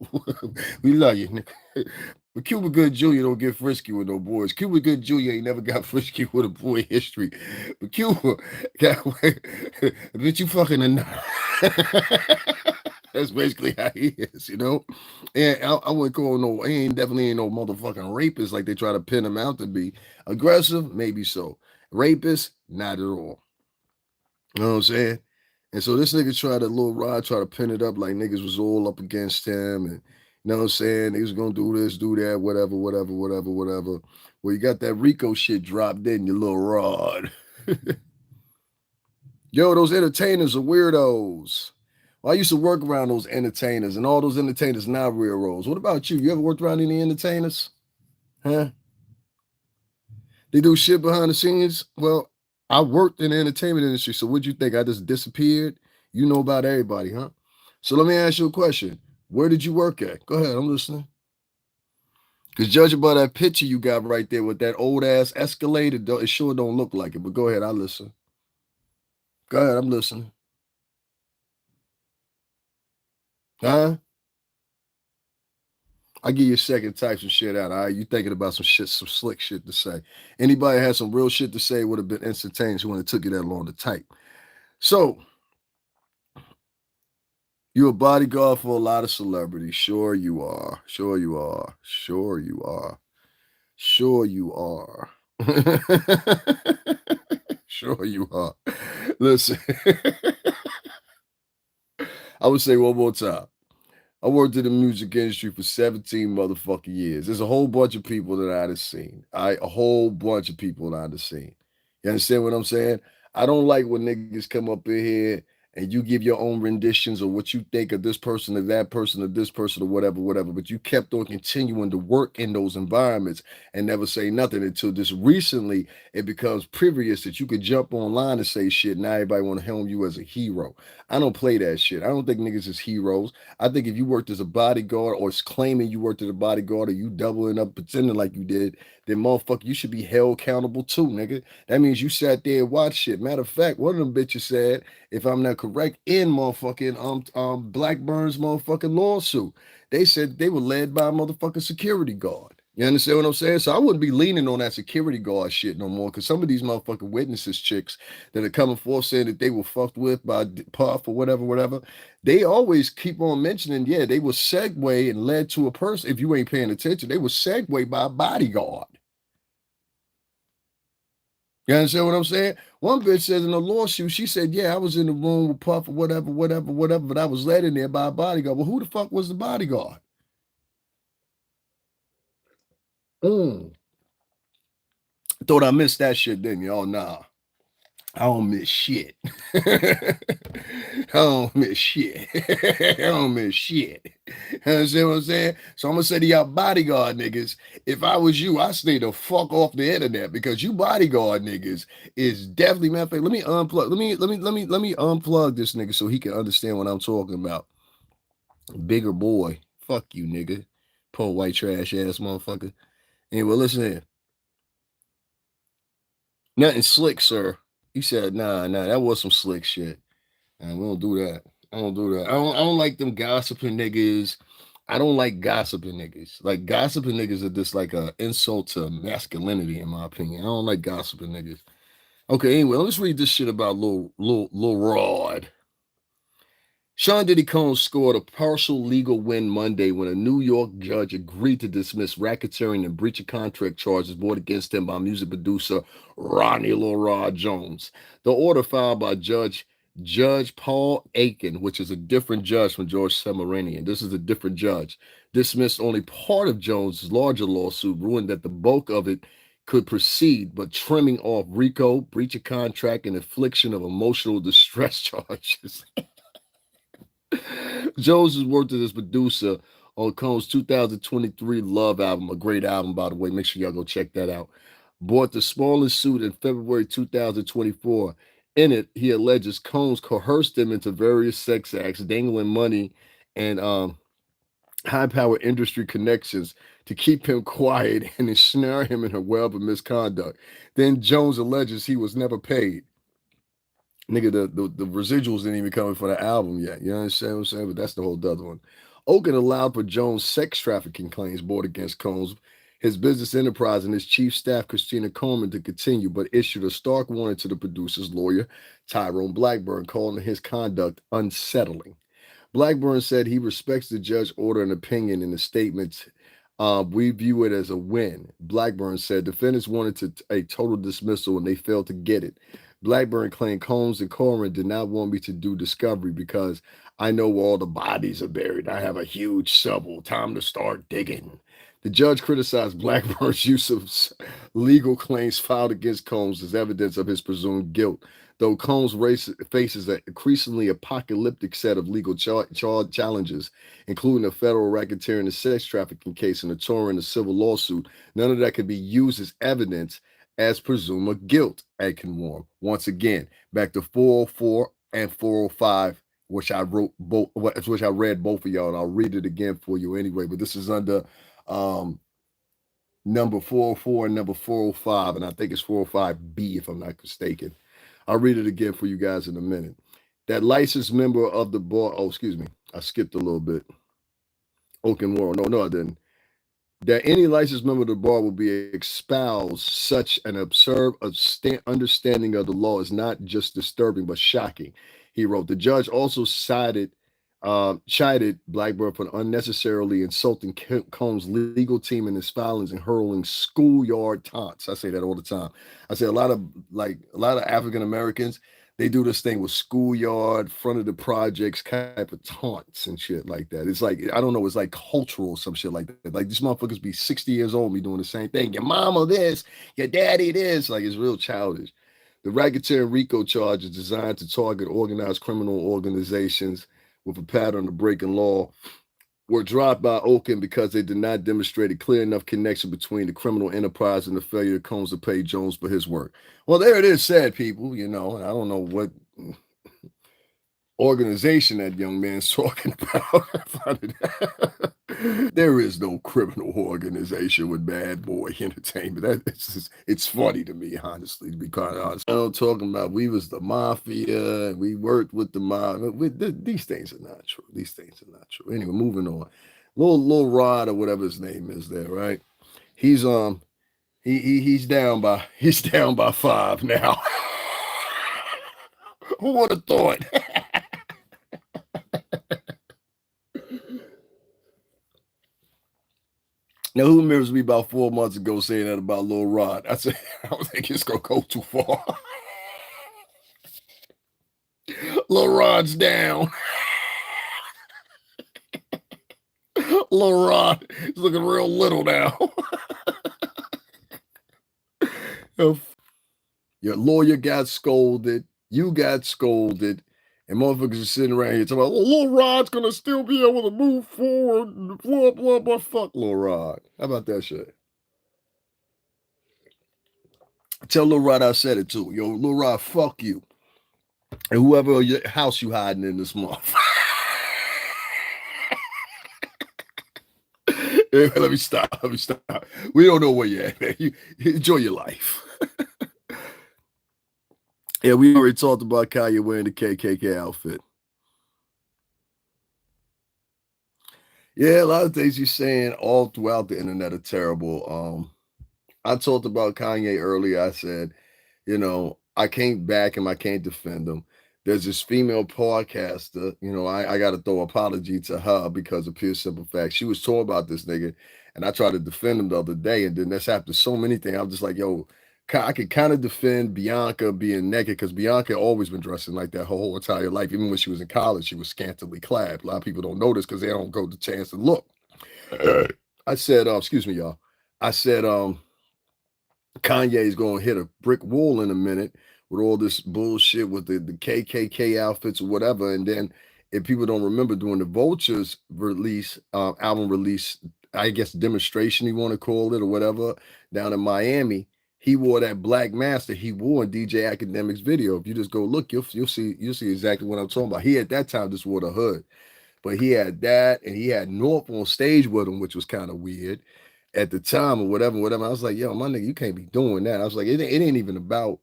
Speaker 1: We love you, nigga. But Cuba Good Jr. don't get frisky with no boys. Cuba Good Jr. ain't never got frisky with a boy in history. But Cuba got bitch, you fucking a nut. That's basically how he is, you know. And I wouldn't call he definitely ain't no motherfucking rapist like they try to pin him out to be. Aggressive, maybe so. Rapist, not at all. You know what I'm saying? And so this nigga little Rod try to pin it up like niggas was all up against him, and you know what I'm saying? He was gonna do this, do that, whatever. Well, you got that Rico shit dropped in your little Rod. Yo, those entertainers are weirdos. Well, I used to work around those entertainers, and all those entertainers now real roles. What about you? You ever worked around any entertainers? Huh? They do shit behind the scenes? Well, I worked in the entertainment industry, so what'd you think? I just disappeared? You know about everybody, huh? So let me ask you a question. Where did you work at? Go ahead, I'm listening. Because judging by that picture you got right there with that old ass Escalade, it sure don't look like it. But go ahead, I listen. Go ahead, I'm listening. Huh? I give you a second to type some shit out. All right, you thinking about some slick shit to say. Anybody had some real shit to say would have been instantaneous when it took you that long to type. So you're a bodyguard for a lot of celebrities. Sure you are. Sure you are. Sure you are. Sure you are. Sure you are. Listen, I would say one more time. I worked in the music industry for 17 motherfucking years. There's a whole bunch of people that I'd have seen. A whole bunch of people that I'd have seen. You understand what I'm saying? I don't like when niggas come up in here and you give your own renditions of what you think of this person or that person or this person or whatever, whatever. But you kept on continuing to work in those environments and never say nothing until just recently it becomes previous that you could jump online and say shit. Now everybody want to helm you as a hero. I don't play that shit. I don't think niggas is heroes. I think if you worked as a bodyguard or is claiming you worked as a bodyguard or you doubling up pretending like you did, then motherfucker, you should be held accountable too, nigga. That means you sat there and watched shit. Matter of fact, one of them bitches said, if I'm not correct, in motherfucking Blackburn's motherfucking lawsuit, they said they were led by a motherfucking security guard. You understand what I'm saying? So I wouldn't be leaning on that security guard shit no more, because some of these motherfucking witnesses chicks that are coming forth saying that they were fucked with by Puff or whatever, whatever, they always keep on mentioning, yeah, they were segue and led to a person. If you ain't paying attention, they were segue by a bodyguard. You understand what I'm saying? One bitch says in a lawsuit, she said, yeah, I was in the room with Puff or whatever, whatever, whatever, but I was led in there by a bodyguard. Well, who the fuck was the bodyguard? Mm. Thought I missed that shit, didn't you? Oh, nah. I don't miss shit. I don't miss shit. I don't miss shit. You understand what I'm saying? So I'm gonna say to y'all bodyguard niggas, if I was you, I stay the fuck off the internet, because you bodyguard niggas is definitely, matter of fact, let me unplug. Let me unplug this nigga so he can understand what I'm talking about. Bigger boy. Fuck you, nigga. Poor white trash ass motherfucker. Anyway, listen here. Nothing slick, sir. He said, nah, that was some slick shit. And we don't do that. I don't do that. I don't like them gossiping niggas. I don't like gossiping niggas. Like gossiping niggas are just like a insult to masculinity, in my opinion. I don't like gossiping niggas. Okay, anyway, let's read this shit about Lil Rod. Sean Diddy Combs scored a partial legal win Monday when a New York judge agreed to dismiss racketeering and breach of contract charges brought against him by music producer Ronnie Lil Rod Jones. The order filed by Judge Paul Aiken, which is a different judge from George Semeranian. This is a different judge. Dismissed only part of Jones' larger lawsuit, ruling that the bulk of it could proceed, but trimming off RICO, breach of contract, and infliction of emotional distress charges. Jones has worked as producer on Combs' 2023 Love album, a great album, by the way. Make sure y'all go check that out. Bought the smallest suit in February 2024. In it, he alleges Combs coerced him into various sex acts, dangling money and high-power industry connections to keep him quiet and ensnare him in a web of misconduct. Then Jones alleges he was never paid. Nigga, the residuals didn't even come for the album yet. You understand what I'm saying? But that's the whole other one. Oken allowed for Jones' sex trafficking claims brought against Combs, his business enterprise, and his chief staff, Christina Coleman, to continue, but issued a stark warning to the producer's lawyer, Tyrone Blackburn, calling his conduct unsettling. Blackburn said he respects the judge's order and opinion in the statements. We view it as a win. Blackburn said defendants wanted a total dismissal and they failed to get it. Blackburn claimed Combs and Corman did not want me to do discovery because I know where all the bodies are buried. I have a huge shovel. Time to start digging. The judge criticized Blackburn's use of legal claims filed against Combs as evidence of his presumed guilt, though Combs faces an increasingly apocalyptic set of legal challenges, including a federal racketeering and sex trafficking case and a touring a civil lawsuit. None of that could be used as evidence as presumed guilt, Aiken warned. Once again, back to 404 and 405, which I wrote both, which I read both of y'all, and I'll read it again for you anyway. But this is under number 404 and number 405, and I think it's 405B if I'm not mistaken. I'll read it again for you guys in a minute. That licensed member of the bar, oh, excuse me, I skipped a little bit. Oaken World, no, I didn't. That any licensed member of the bar will be expelled. Such an absurd understanding of the law is not just disturbing, but shocking. He wrote. The judge also chided Blackburn for unnecessarily insulting Combs' legal team in his filings and hurling schoolyard taunts. I say that all the time. I say a lot of African Americans, they do this thing with schoolyard, front of the projects type of taunts and shit like that. It's like, I don't know, it's like cultural, some shit like that. Like these motherfuckers be 60 years old, be doing the same thing. Your mama this, your daddy this. Like it's real childish. The racketeering RICO charge is designed to target organized criminal organizations with a pattern of breaking law were dropped by Oakland because they did not demonstrate a clear enough connection between the criminal enterprise and the failure of Combs to pay Jones for his work. Well, there it is, sad people, you know, and I don't know what organization that young man's talking about. There is no criminal organization with Bad Boy Entertainment. It's funny to me, honestly, to be quite honest. I'm talking about we was the mafia, and we worked with the mob. These things are not true. These things are not true. Anyway, moving on. Little Rod or whatever his name is there, right? He's he's down by 5 now. Who would have thought? Now, who remembers me about 4 months ago saying that about Lil Rod? I said, I don't think it's going to go too far. Lil Rod's down. Lil Rod is looking real little now. Your lawyer got scolded. You got scolded. And motherfuckers are sitting around here talking about, Lil Rod's going to still be able to move forward. Blah, blah, blah. Fuck Lil Rod. How about that shit? Tell Lil Rod I said it too. Yo, Lil Rod, fuck you. And whoever your house you hiding in this month. Let me stop. We don't know where you're at, man. You enjoy your life. Yeah, we already talked about Kanye wearing the KKK outfit. Yeah, a lot of things he's saying all throughout the internet are terrible. I talked about Kanye earlier. I said, you know, I can't back him. I can't defend him. There's this female podcaster, you know, I got to throw apology to her because of pure simple fact. She was talking about this nigga, and I tried to defend him the other day, and then that's after so many things. I'm just like, yo, I could kind of defend Bianca being naked because Bianca always been dressing like that her whole entire life. Even when she was in college, she was scantily clad. A lot of people don't notice because they don't go the chance to look. I said, excuse me, y'all. I said, Kanye's going to hit a brick wall in a minute with all this bullshit with the KKK outfits or whatever. And then if people don't remember during the Vultures release, album release, I guess demonstration you want to call it or whatever, down in Miami, he wore that black mask that he wore in DJ Akademiks video. If you just go look, you'll see exactly what I'm talking about. He at that time just wore the hood, but he had that and he had North on stage with him, which was kind of weird at the time or whatever. I was like, yo, my nigga, you can't be doing that. I was like, it ain't even about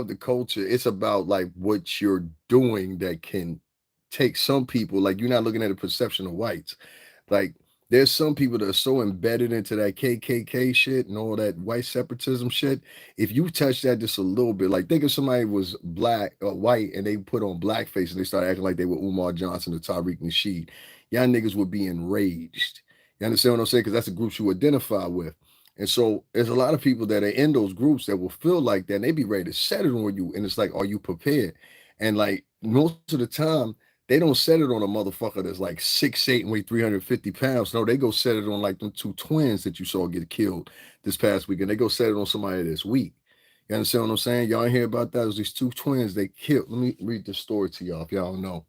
Speaker 1: the culture. It's about like what you're doing that can take some people, like you're not looking at the perception of whites. Like there's some people that are so embedded into that KKK shit and all that white separatism shit. If you touch that just a little bit, like think if somebody was black or white and they put on blackface and they started acting like they were Umar Johnson or Tariq Nasheed, y'all niggas would be enraged. You understand what I'm saying? Because that's the groups you identify with. And so there's a lot of people that are in those groups that will feel like that and they be ready to set it on you. And it's like, are you prepared? And like most of the time, they don't set it on a motherfucker that's like 6'8" and weigh 350 pounds. No, they go set it on like them two twins that you saw get killed this past weekend. They go set it on somebody that's weak. You understand what I'm saying? Y'all hear about that? There's these two twins they killed. Let me read the story to y'all if y'all don't know.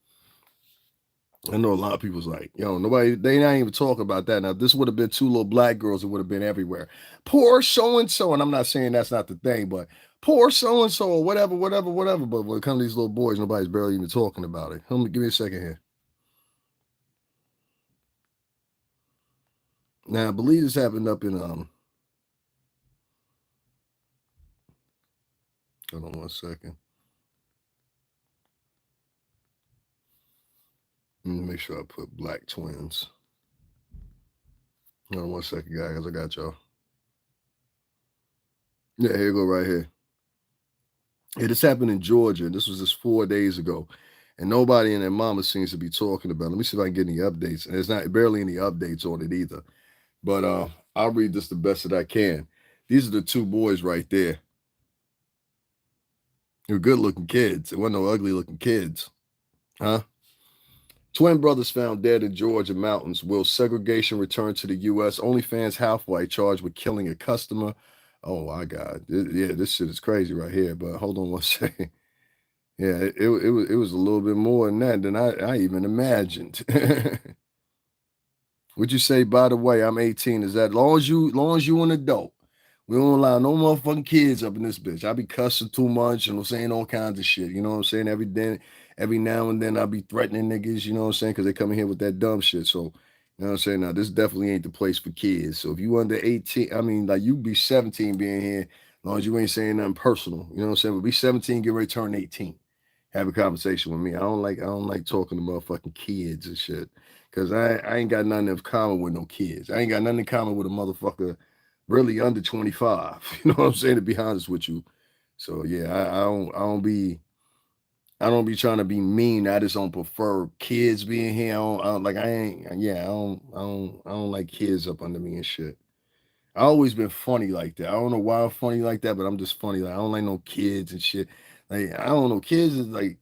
Speaker 1: I know a lot of people's like, yo, they not even talking about that. Now, if this would have been two little black girls, it would have been everywhere. Poor so-and-so, and I'm not saying that's not the thing, but poor so-and-so or whatever. But when it comes to these little boys, nobody's barely even talking about it. Give me a second here. Now, I believe this happened up in, hold on 1 second. Let me make sure I put black twins. Hold on 1 second, guys. I got y'all. Yeah, here you go right here. Yeah, this happened in Georgia. This was just 4 days ago. And nobody in their mama seems to be talking about it. Let me see if I can get any updates. And there's not barely any updates on it either. But I'll read this the best that I can. These are the two boys right there. They're good-looking kids. They weren't no ugly-looking kids. Huh? Twin brothers found dead in Georgia mountains. Will segregation return to the U.S.? OnlyFans housewife charged with killing a customer Oh my God. Yeah, this shit is crazy right here. But hold on one second. Yeah, it was a little bit more than that than I even imagined. Would you say, by the way, I'm 18? Is that long as you an adult? We don't allow no motherfucking kids up in this bitch. I be cussing too much and I'm saying all kinds of shit. You know what I'm saying? Every now and then I be threatening niggas, you know what I'm saying? Because they come in here with that dumb shit. So, you know what I'm saying? Now, this definitely ain't the place for kids. So if you under 18, I mean, like you be 17 being here, as long as you ain't saying nothing personal. You know what I'm saying? But be 17, get ready to turn 18. Have a conversation with me. I don't like talking to motherfucking kids and shit. Cause I ain't got nothing in common with no kids. I ain't got nothing in common with a motherfucker really under 25. You know what I'm saying? To be honest with you. So yeah, I don't be trying to be mean. I just don't prefer kids being here. I don't like I ain't yeah, I don't like kids up under me and shit. I always been funny like that. I don't know why I'm funny like that, but I'm just funny. Like I don't like no kids and shit. Like I don't know. Kids is like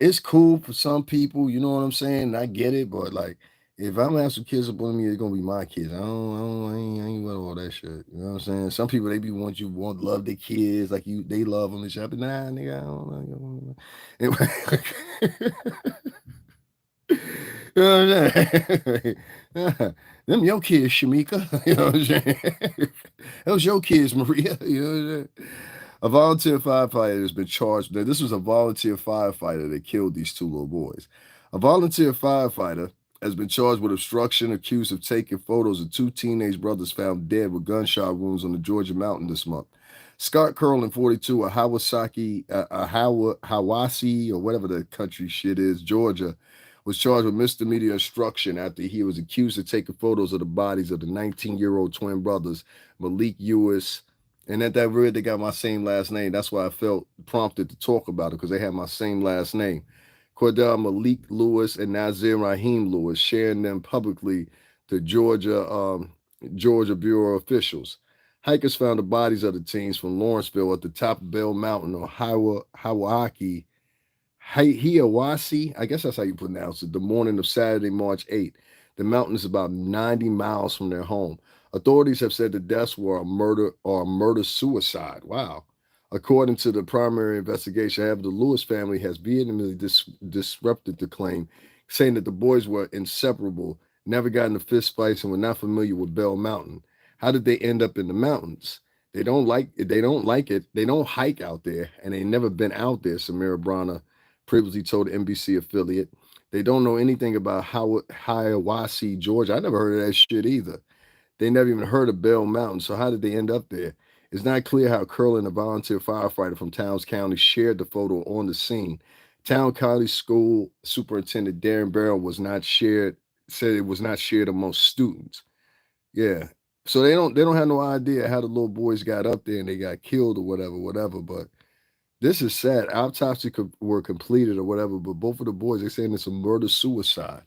Speaker 1: it's cool for some people, you know what I'm saying? I get it, but like if I'm gonna have some kids up on me, it's gonna be my kids. I ain't with all that shit. You know what I'm saying? Some people they be want love their kids like they love them and shit. But nah, nigga, I don't know. Anyway, you know what I'm saying? Them your kids, Shamika. You know what I'm saying? Those your kids, Maria. You know what I'm saying? A volunteer firefighter has been charged. Now, this was a volunteer firefighter that killed these two little boys. A volunteer firefighter has been charged with obstruction, accused of taking photos of two teenage brothers found dead with gunshot wounds on the Georgia mountain this month. Scott Curlin, 42, a Hawassi, or whatever the country shit is, Georgia, was charged with misdemeanor obstruction after he was accused of taking photos of the bodies of the 19-year-old twin brothers, Malik Ewis. And at that red, they got my same last name. That's why I felt prompted to talk about it because they had my same last name. Cordell Malik Lewis and Nazir Raheem Lewis, sharing them publicly to Georgia Bureau officials. Hikers found the bodies of the teens from Lawrenceville at the top of Bell Mountain on Hawaii Hiawassee, I guess that's how you pronounce it, the morning of Saturday, March 8th. The mountain is about 90 miles from their home. Authorities have said the deaths were a murder suicide. Wow. According to the primary investigation, however, the Lewis family has vehemently disrupted the claim, saying that the boys were inseparable, never got into fist fights, and were not familiar with Bell Mountain. How did they end up in the mountains? They don't like it. They don't like it. They don't hike out there, and they never been out there, Samira Brana previously told the NBC affiliate. They don't know anything about Hiawassee, Georgia. I never heard of that shit either. They never even heard of Bell Mountain. So how did they end up there? It's not clear how Curlin, a volunteer firefighter from Towns County, shared the photo on the scene. Town County School Superintendent Darren Barrow said it was not shared amongst students. Yeah. So they don't have no idea how the little boys got up there and they got killed or whatever. But this is sad. Autopsy were completed or whatever, but both of the boys, they're saying it's a murder suicide.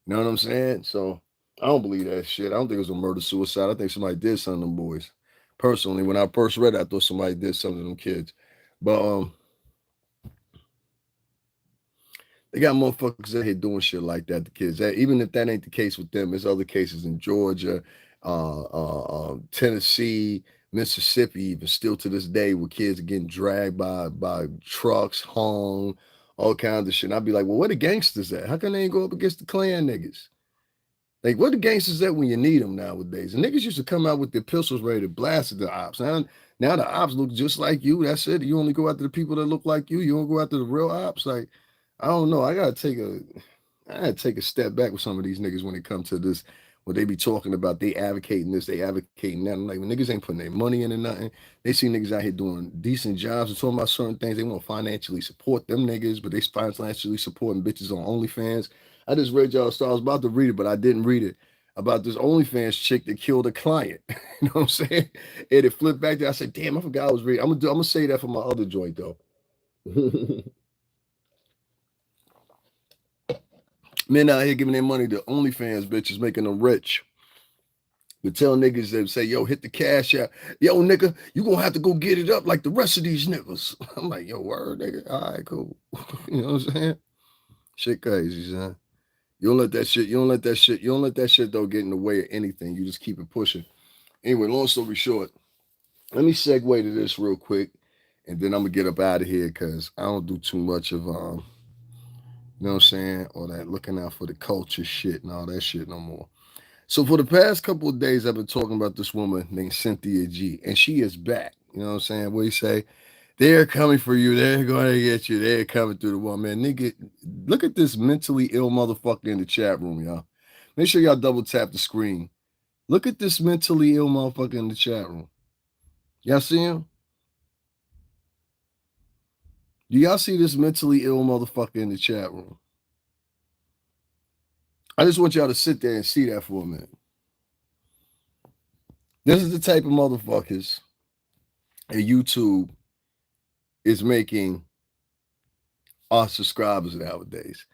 Speaker 1: You know what I'm saying? So I don't believe that shit. I don't think it was a murder suicide. I think somebody did something to them boys. Personally, when I first read it, I thought somebody did something to them kids. But they got motherfuckers out here doing shit like that to kids. Even if that ain't the case with them, there's other cases in Georgia, Tennessee, Mississippi, even still to this day, where kids are getting dragged by trucks, hung, all kinds of shit. And I'd be like, well, where the gangsters at? How come they ain't go up against the Klan niggas? Like, where the gangsters at when you need them nowadays? And niggas used to come out with their pistols ready to blast at the ops. Now the ops look just like you. That's it. You only go after the people that look like you. You don't go after the real ops. Like, I don't know. I gotta take a step back with some of these niggas when it comes to this. When they be talking about they advocating this, they advocating that. I'm like, when niggas ain't putting their money into nothing, they see niggas out here doing decent jobs and talking about certain things. They want to financially support them niggas, but they financially supporting bitches on OnlyFans. I just read y'all story. I was about to read it, but I didn't read it about this OnlyFans chick that killed a client. You know what I'm saying? And it flipped back there. I said, damn, I forgot I was reading. I'm gonna say that for my other joint though. Men out here giving their money to OnlyFans bitches, making them rich. But tell niggas that say, yo, hit the cash out. Yo, nigga, you gonna have to go get it up like the rest of these niggas. I'm like, yo, word, nigga. All right, cool. You know what I'm saying? Shit crazy, son. You don't let that shit though get in the way of anything. You just keep it pushing. Anyway, long story short, Let me segue to this real quick, and then I'm gonna get up out of here because I don't do too much of you know what I'm saying, all that looking out for the culture shit and all that shit no more. So for the past couple of days, I've been talking about this woman named Cynthia G, and she is back. You know what I'm saying? What you say? They're coming for you. They're going to get you. They're coming through the wall, man. Nigga, look at this mentally ill motherfucker in the chat room, y'all. Make sure y'all double tap the screen. Look at this mentally ill motherfucker in the chat room. Y'all see him? Do y'all see this mentally ill motherfucker in the chat room? I just want y'all to sit there and see that for a minute. This is the type of motherfuckers that YouTube is making our subscribers nowadays.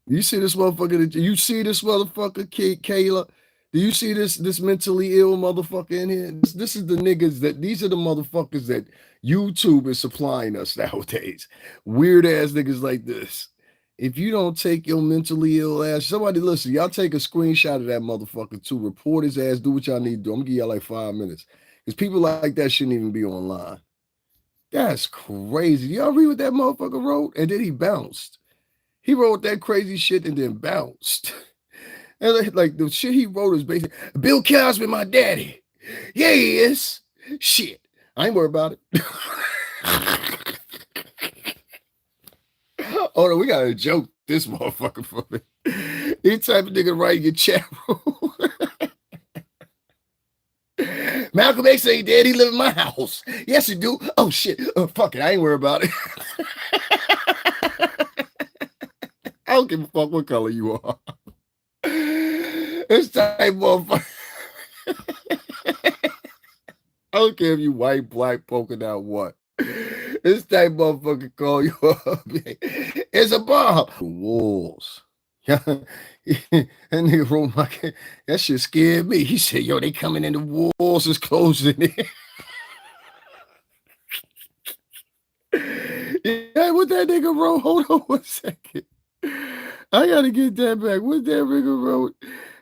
Speaker 1: You see this motherfucker? You see this motherfucker, Kayla? Do you see this mentally ill motherfucker in here? This is the niggas that these are the motherfuckers that YouTube is supplying us nowadays. Weird ass niggas like this. If you don't take your mentally ill ass, somebody listen, y'all take a screenshot of that motherfucker too. Report his ass, do what y'all need to do. I'm gonna give y'all like 5 minutes. Because people like that shouldn't even be online. That's crazy. Y'all read what that motherfucker wrote? And then he bounced. He wrote that crazy shit and then bounced. And like the shit he wrote is basically Bill Cosby, my daddy. Yeah, he is. Shit. I ain't worried about it. Oh no, we gotta joke this motherfucker for me. Any type of nigga write in your chat room. Malcolm X ain't dead. He live in my house. Yes, he do. Oh shit. Oh fuck it. I ain't worried about it. I don't give a fuck what color you are. This type motherfucker. I don't care if you white, black, polka dot, what. This type motherfucker call you up. It's a bomb. Walls. That nigga wrote my that shit scared me. He said, yo, they coming in, the walls is closing in. Yeah, what that nigga wrote? Hold on 1 second. I gotta get that back. What that nigga wrote?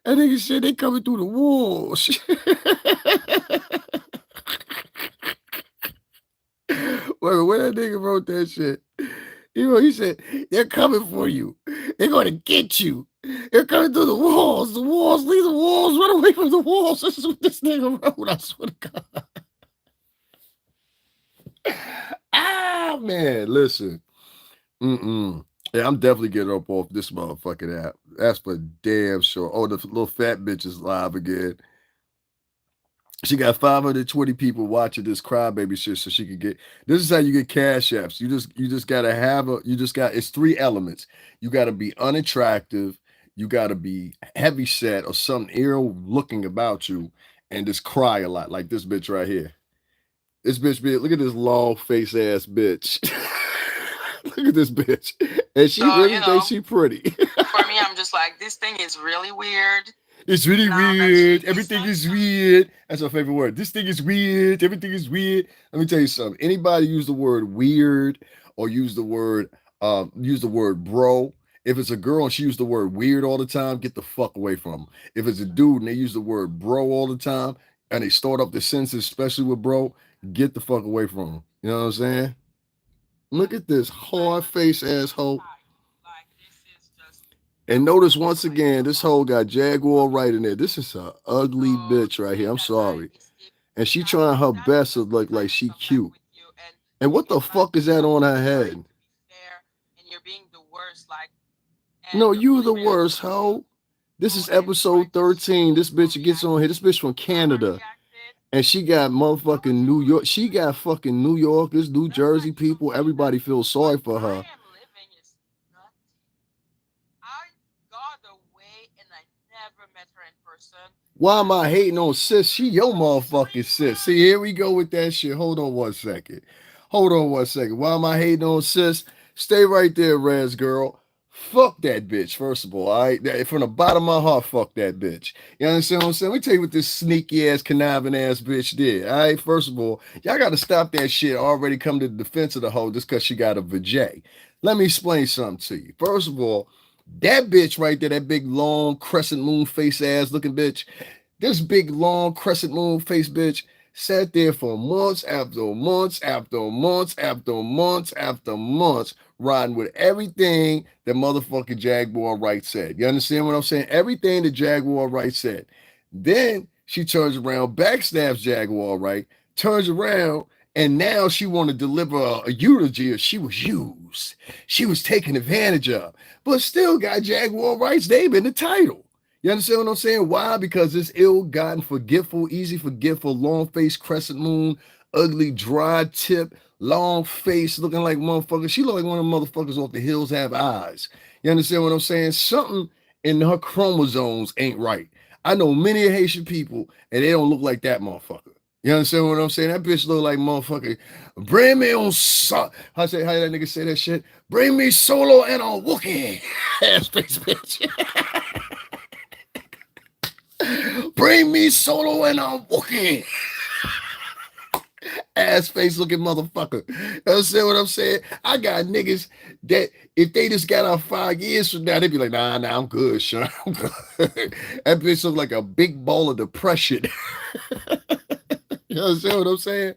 Speaker 1: That nigga said they coming through the walls. Wait, when that nigga wrote that shit, he said, they're coming for you. They're gonna get you. They're coming through the walls. The walls, leave the walls, run away from the walls. This is what this nigga wrote. I swear to God. Man, listen. Yeah, I'm definitely getting up off this motherfucking app. That's for damn sure. Oh, the little fat bitch is live again. She got 520 people watching this crybaby shit so she could get. This is how you get cash apps. You just gotta have it's 3 elements. You gotta be unattractive, you gotta be heavy set or something ill looking about you, and just cry a lot, like this bitch right here. This bitch, look at this long face ass bitch. Look at this bitch. And she really thinks she pretty.
Speaker 2: For me, I'm just like, this thing is really weird.
Speaker 1: It's really weird. Everything is weird. That's my favorite word. This thing is weird. Everything is weird. Let me tell you something. Anybody use the word weird or use the word bro. If it's a girl and she used the word weird all the time, get the fuck away from them. If it's a dude and they use the word bro all the time and they start up the sentences, especially with bro, get the fuck away from them. You know what I'm saying? Look at this hard face asshole. And notice once again, this hoe got Jaguar right in there. This is a ugly bitch right here. I'm sorry. And she trying her best to look like she cute. And what the fuck is that on her head? No, you the worst, hoe. This is episode 13. This bitch gets on here. This bitch from Canada. And she got motherfucking New York. She got fucking New Yorkers, New Jersey people. Everybody feels sorry for her. Why am I hating on sis? She your motherfucking sis. See, here we go with that shit. Hold on 1 second. Why am I hating on sis? Stay right there, Raz girl. Fuck that bitch, first of all right? From the bottom of my heart, fuck that bitch. You understand what I'm saying? Let me tell you what this sneaky ass, conniving ass bitch did. All right, first of all, y'all got to stop that shit already come to the defense of the hoe just because she got a vajay. Let me explain something to you. First of all, that bitch right there, that big long crescent moon face ass looking bitch, this big long crescent moon face bitch Sat there for months after months after months after months after months, riding with everything that motherfucking Jaguar Wright said. You understand what I'm saying? Everything that Jaguar Wright said. Then she turns around, backstabs Jaguar Wright, turns around, and now she want to deliver a eulogy of she was used. She was taken advantage of, but still got Jaguar Wright's name in the title. You understand what I'm saying? Why? Because this ill-gotten, forgetful, easy forgetful, long-faced crescent moon, ugly, dry tip, long face, looking like motherfucker. She look like one of the motherfuckers off the hills have eyes. You understand what I'm saying? Something in her chromosomes ain't right. I know many Haitian people, and they don't look like that motherfucker. You understand what I'm saying? That bitch look like motherfucker. Bring me on how that nigga say that shit? Bring me solo and on Wookie. Ass face bitch. Bring me solo and I'm Wookie. Ass face looking motherfucker. You understand what I'm saying? I got niggas that if they just got out 5 years from now, they'd be like, nah, I'm good, Sean. I'm good. That bitch look like a big ball of depression. You understand what I'm saying?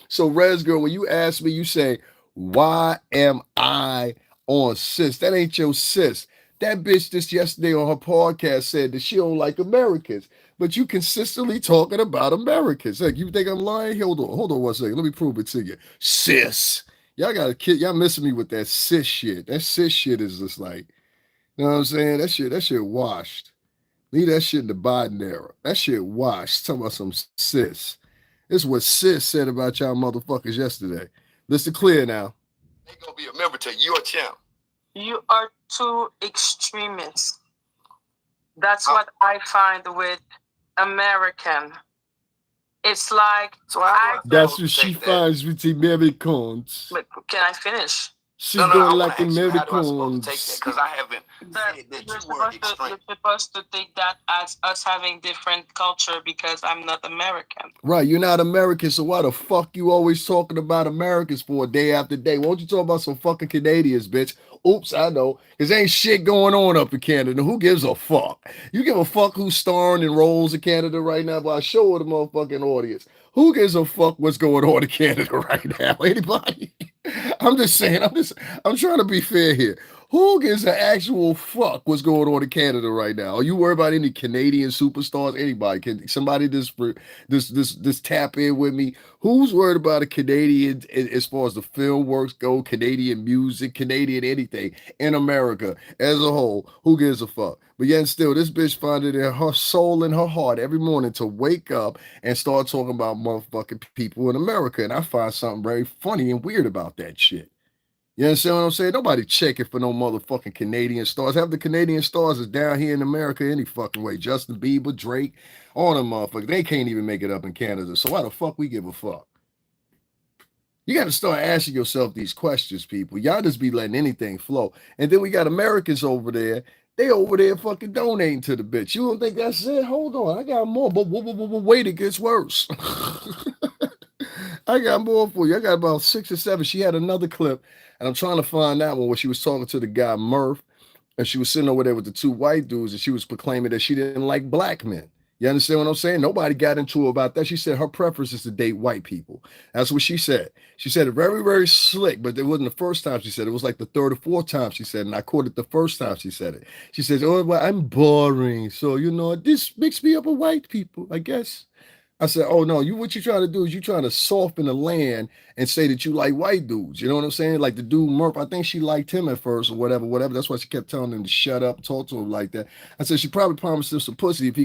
Speaker 1: So, Res Girl, when you ask me, you say, why am I on sis? That ain't your sis. That bitch just yesterday on her podcast said that she don't like Americans, but you consistently talking about Americans. Like, you think I'm lying? Hold on 1 second. Let me prove it to you. Sis. Y'all got a kid. Y'all missing me with that sis shit. That sis shit is just like, you know what I'm saying? That shit washed. Leave that shit in the Biden era. That shit washed. Talking about some sis. This is what sis said about y'all motherfuckers yesterday. Listen clear now. They gonna be a member to your channel.
Speaker 2: You are too extremist. That's what I find with American. It's like
Speaker 1: that's what she finds with the Americans.
Speaker 2: Can I finish?
Speaker 1: She don't like Americans.
Speaker 2: Because I haven't said that you're supposed to take that as us having different culture because I'm not American.
Speaker 1: Right, you're not American, so why the fuck you always talking about Americans for day after day? Why don't you talk about some fucking Canadians, bitch? Oops, I know. Because ain't shit going on up in Canada. Who gives a fuck? You give a fuck who's starring in roles in Canada right now, but I show the motherfucking audience. Who gives a fuck what's going on in Canada right now? Anybody? I'm just saying, I'm trying to be fair here. Who gives an actual fuck what's going on in Canada right now? Are you worried about any Canadian superstars? Anybody? Can somebody this tap in with me? Who's worried about a Canadian as far as the film works go? Canadian music, Canadian anything in America as a whole? Who gives a fuck? But yet still, this bitch find it in her soul and her heart every morning to wake up and start talking about motherfucking people in America. And I find something very funny and weird about that shit. You understand what I'm saying? Nobody checking for no motherfucking Canadian stars. Half the Canadian stars is down here in America any fucking way. Justin Bieber, Drake, all them motherfuckers. They can't even make it up in Canada. So why the fuck we give a fuck? You got to start asking yourself these questions, people. Y'all just be letting anything flow. And then we got Americans over there. They over there fucking donating to the bitch. You don't think that's it? Hold on. I got more. But wait, it gets worse. I got more for you. I got about 6 or 7. She had another clip, and I'm trying to find that one where she was talking to the guy Murph, and she was sitting over there with the 2 white dudes, and she was proclaiming that she didn't like black men. You understand what I'm saying? Nobody got into her about that. She said her preference is to date white people. That's what she said. She said it very, very slick, but it wasn't the first time she said it. It was like the 3rd or 4th time she said it, and I caught it the first time she said it. She says, oh, well, I'm boring. So, this mixed me up with white people, I guess. I said, oh no, what you trying to do is you trying to soften the land and say that you like white dudes. You know what I'm saying? Like the dude Murph, I think she liked him at first or whatever. That's why she kept telling him to shut up, talk to him like that. I said she probably promised him some pussy if he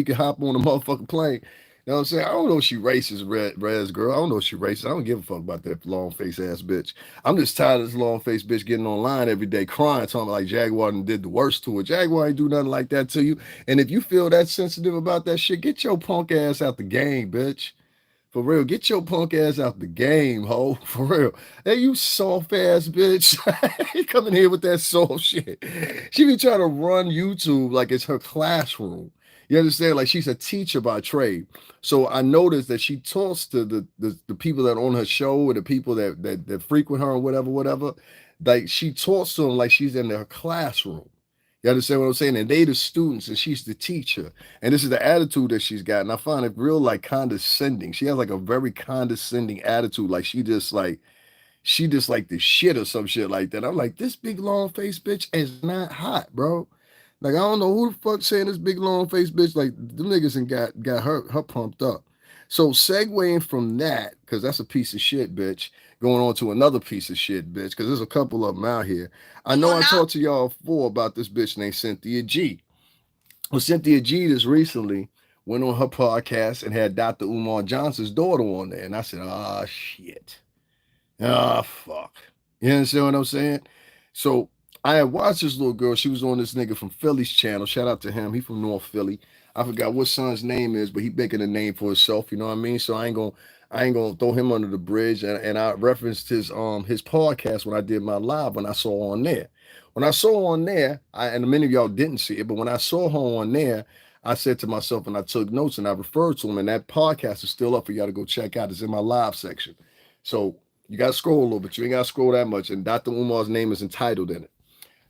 Speaker 1: could hop on a motherfucking plane. You know what I'm saying? I don't know if she racist, Res girl. I don't know if she racist. I don't give a fuck about that long face ass bitch. I'm just tired of this long face bitch getting online every day crying, talking like Jaguar did the worst to her. Jaguar ain't do nothing like that to you. And if you feel that sensitive about that shit, get your punk ass out the game, bitch. For real, get your punk ass out the game, ho. For real. Hey, you soft ass bitch. You coming here with that soft shit. She be trying to run YouTube like it's her classroom. You understand? Like she's a teacher by trade. So I noticed that she talks to the people that are on her show or the people that frequent her or whatever. Like she talks to them like she's in their classroom. You understand what I'm saying? And they the students and she's the teacher. And this is the attitude that she's got. And I find it real like condescending. She has like a very condescending attitude. Like she just like the shit or some shit like that. I'm like, this big long face bitch is not hot, bro. Like I don't know who the fuck saying this big long face bitch. Like them niggas and got her pumped up. So segueing from that, because that's a piece of shit, bitch, going on to another piece of shit, bitch, because there's a couple of them out here. I know I talked to y'all before about this bitch named Cynthia G. Well, Cynthia G just recently went on her podcast and had Dr. Umar Johnson's daughter on there. And I said, ah, shit. Ah, fuck. You understand what I'm saying? So I had watched this little girl. She was on this nigga from Philly's channel. Shout out to him. He from North Philly. I forgot what son's name is, but he making a name for himself. You know what I mean? So I ain't gonna throw him under the bridge. And I referenced his podcast when I did my live when I saw on there. When I saw on there, and many of y'all didn't see it, but when I saw her on there, I said to myself and I took notes and I referred to him. And that podcast is still up for y'all to go check out. It's in my live section. So you got to scroll a little bit. You ain't got to scroll that much. And Dr. Umar's name is entitled in it.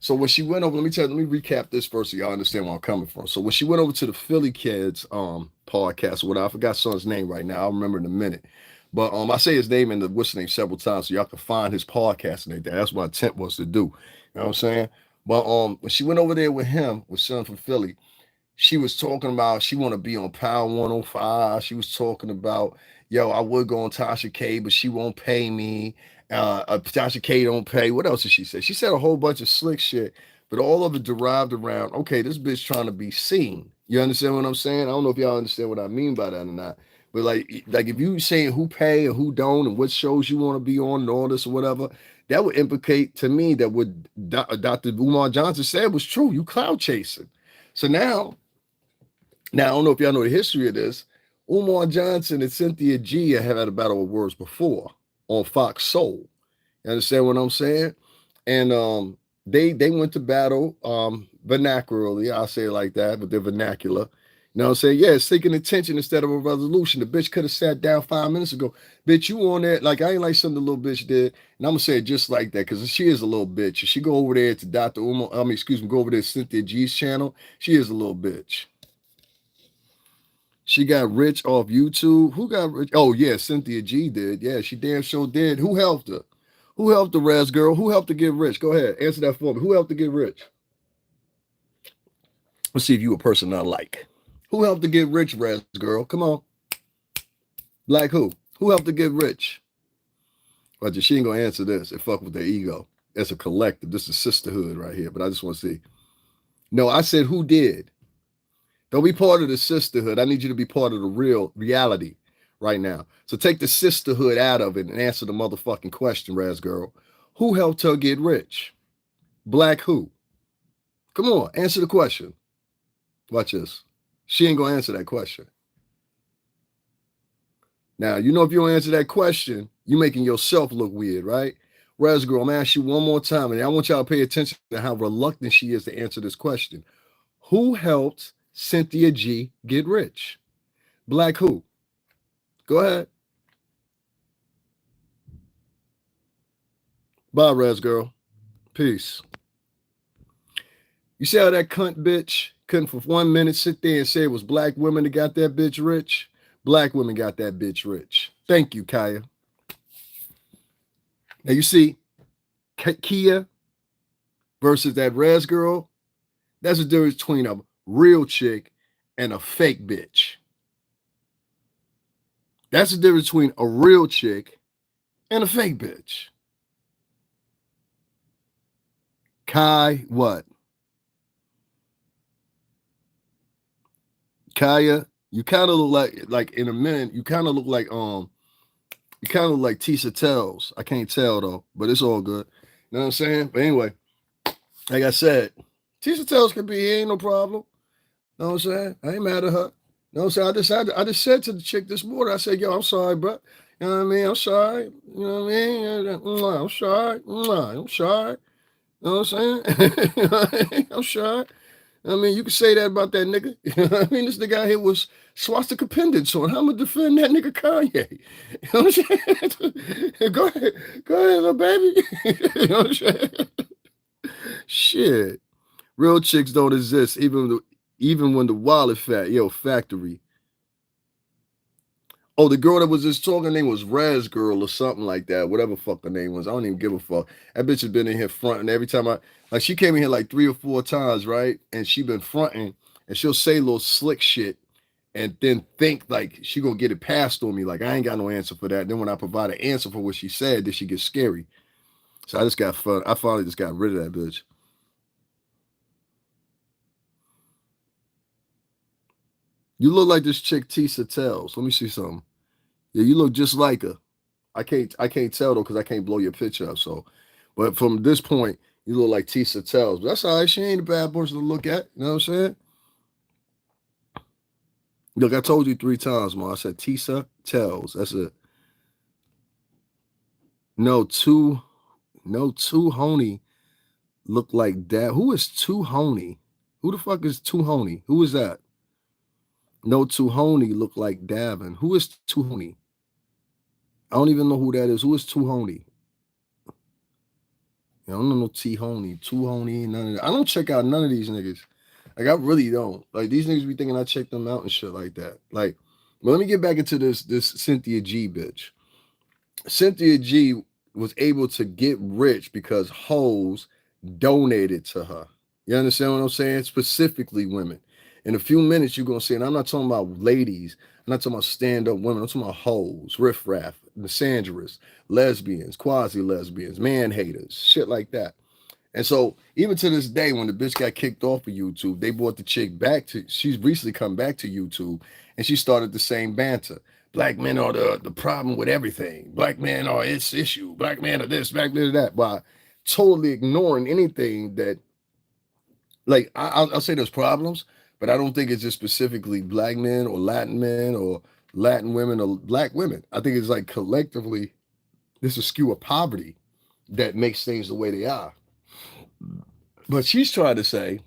Speaker 1: So when she went over, let me recap this first so y'all understand where I'm coming from. So when she went over to the Philly Kids podcast, I forgot son's name right now. I'll remember in a minute. But I say his name in the what's name several times so y'all can find his podcast and everything. That's what my intent was to do. You know what I'm saying? But when she went over there with him, with son from Philly, she was talking about she want to be on Power 105. She was talking about, yo, I would go on Tasha K, but she won't pay me. Tasha K don't pay. What else did she say? She said a whole bunch of slick shit, but all of it derived around, okay, this bitch trying to be seen. You understand what I'm saying? I don't know if y'all understand what I mean by that or not. But like if you saying who pay and who don't and what shows you want to be on and all this or whatever, that would implicate to me that what Dr. Umar Johnson said was true. You cloud chasing. So now, I don't know if y'all know the history of this. Umar Johnson and Cynthia G have had a battle of words before on Fox Soul. You understand what I'm saying? And they went to battle vernacularly. I'll say it like that, but they're vernacular. You know what I'm saying? Yeah, it's seeking attention instead of a resolution. The bitch could have sat down 5 minutes ago. Bitch, you on that? Like, I ain't like something the little bitch did. And I'm going to say it just like that because she is a little bitch. If she go over there to Dr. Umar, go over there to Cynthia G's channel, she is a little bitch. She got rich off YouTube. Who got rich? Oh, yeah, Cynthia G did. Yeah, she damn sure did. Who helped her? Who helped the Raz girl? Who helped her get rich? Go ahead. Answer that for me. Who helped her get rich? Let's see if you a person I like. Who helped to get rich, Raz girl? Come on. Like who? Who helped to get rich? But she ain't gonna answer this. It fuck with their ego. It's a collective. This is sisterhood right here. But I just want to see. No, I said who did. Don't be part of the sisterhood. I need you to be part of the real reality right now. So take the sisterhood out of it and answer the motherfucking question, Raz girl. Who helped her get rich? Black who? Come on, answer the question. Watch this. She ain't gonna answer that question. Now, you know if you don't answer that question, you're making yourself look weird, right? Raz girl, I'm gonna ask you one more time, and I want y'all to pay attention to how reluctant she is to answer this question. Who helped Cynthia G get rich? Black who? Go ahead. Bye, Raz girl. Peace. You see how that cunt bitch couldn't for 1 minute sit there and say it was black women that got that bitch rich? Black women got that bitch rich. Thank you, Kaya. Now you see, Kia versus that Raz girl, that's the difference between a real chick and a fake bitch. That's the difference between a real chick and a fake bitch. Kai, what? Kaya, you kind of look like in a minute, you kind of look like Tisha Tells. I can't tell though, but it's all good. You know what I'm saying? But anyway, like I said, Tisha Tells can be here, ain't no problem. You know what I'm saying? I ain't mad at her. You know what I'm saying? I just said to the chick this morning, I said, yo, I'm sorry, bro. You know what I mean? I'm sorry. You know what I mean? I'm sorry. I'm sorry. You know what I'm saying? I'm sorry. I mean, you can say that about that nigga. I mean, this nigga out here was swastika pendant, so how am I gonna defend that nigga Kanye? You know what I'm saying? Go ahead, little baby. You know what I'm saying? Shit. Real chicks don't exist, even when the wallet fat, yo, factory. Oh, the girl that was just talking, her name was Raz Girl or something like that. Whatever fuck her name was. I don't even give a fuck. That bitch has been in here fronting every time she came in here like 3 or 4 times, right? And she been fronting and she'll say little slick shit and then think like she gonna get it passed on me. Like I ain't got no answer for that. Then when I provide an answer for what she said, then she gets scary. So I just got fun. I finally just got rid of that bitch. You look like this chick Tisa Tells. Let me see something. Yeah, you look just like her. I can't tell though because I can't blow your picture up. So, but from this point, you look like Tisa Tells. But that's all right. She ain't a bad person to look at. You know what I'm saying? Look, I told you 3 times, man. I said Tisa Tells. That's it. No, two Honey look like that. Who is Two Honey? Who the fuck is Two Honey? Who is that? No, Two Honey look like Davin. Who is Two Honey? I don't even know who that is. Who is Two Honey? I don't know no T Honey, Two Honey, none of that. I don't check out none of these niggas. Like I really don't. Like these niggas be thinking I check them out and shit like that. Like, but let me get back into this Cynthia G bitch. Cynthia G was able to get rich because hoes donated to her. You understand what I'm saying? Specifically women. In a few minutes, you're gonna see, and I'm not talking about ladies, I'm not talking about stand-up women, I'm talking about hoes, riffraff, misandrous, lesbians, quasi-lesbians, man haters, shit like that. And so, even to this day, when the bitch got kicked off of YouTube, they brought the chick back to. She's recently come back to YouTube, and she started the same banter. Black men are the problem with everything. Black men are its issue. Black men are this. Black men are that. By totally ignoring anything that, like, I'll say there's problems, but I don't think it's just specifically black men or Latin women or black women. I think it's like collectively, this is skew of poverty that makes things the way they are. But she's trying to say,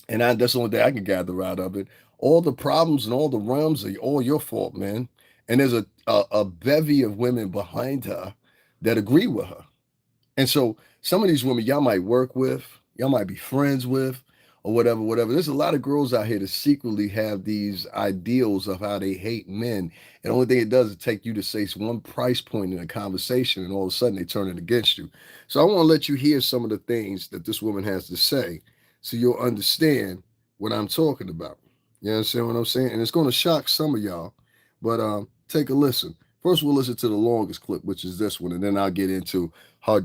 Speaker 1: and that's the only thing I can gather out of it. All the problems and all the realms are all your fault, man. And there's a bevy of women behind her that agree with her. And so some of these women y'all might work with, y'all might be friends with, or whatever, whatever. There's a lot of girls out here that secretly have these ideals of how they hate men. And the only thing it does is take you to say one price point in a conversation, and all of a sudden they turn it against you. So I want to let you hear some of the things that this woman has to say so you'll understand what I'm talking about. You understand what I'm saying? And it's going to shock some of y'all, but take a listen. First, we'll listen to the longest clip, which is this one, and then I'll get into her.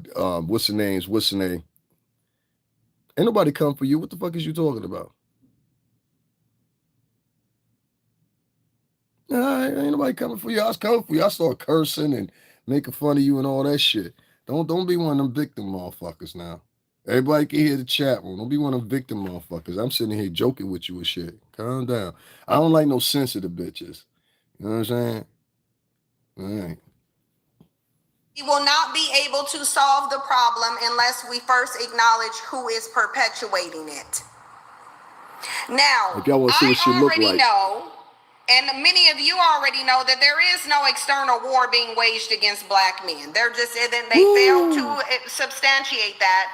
Speaker 1: What's the names? What's the name? Ain't nobody come for you. What the fuck is you talking about? Nah, ain't nobody coming for you. I was coming for you. I start cursing and making fun of you and all that shit. Don't be one of them victim motherfuckers now. Everybody can hear the chat room. Don't be one of them victim motherfuckers. I'm sitting here joking with you and shit. Calm down. I don't like no sensitive bitches. You know what I'm saying? All right.
Speaker 3: We will not be able to solve the problem unless we first acknowledge who is perpetuating it. Now,
Speaker 1: If y'all want to see what she look like,
Speaker 3: know, and many of you already know that there is no external war being waged against black men. They're just they fail to substantiate that.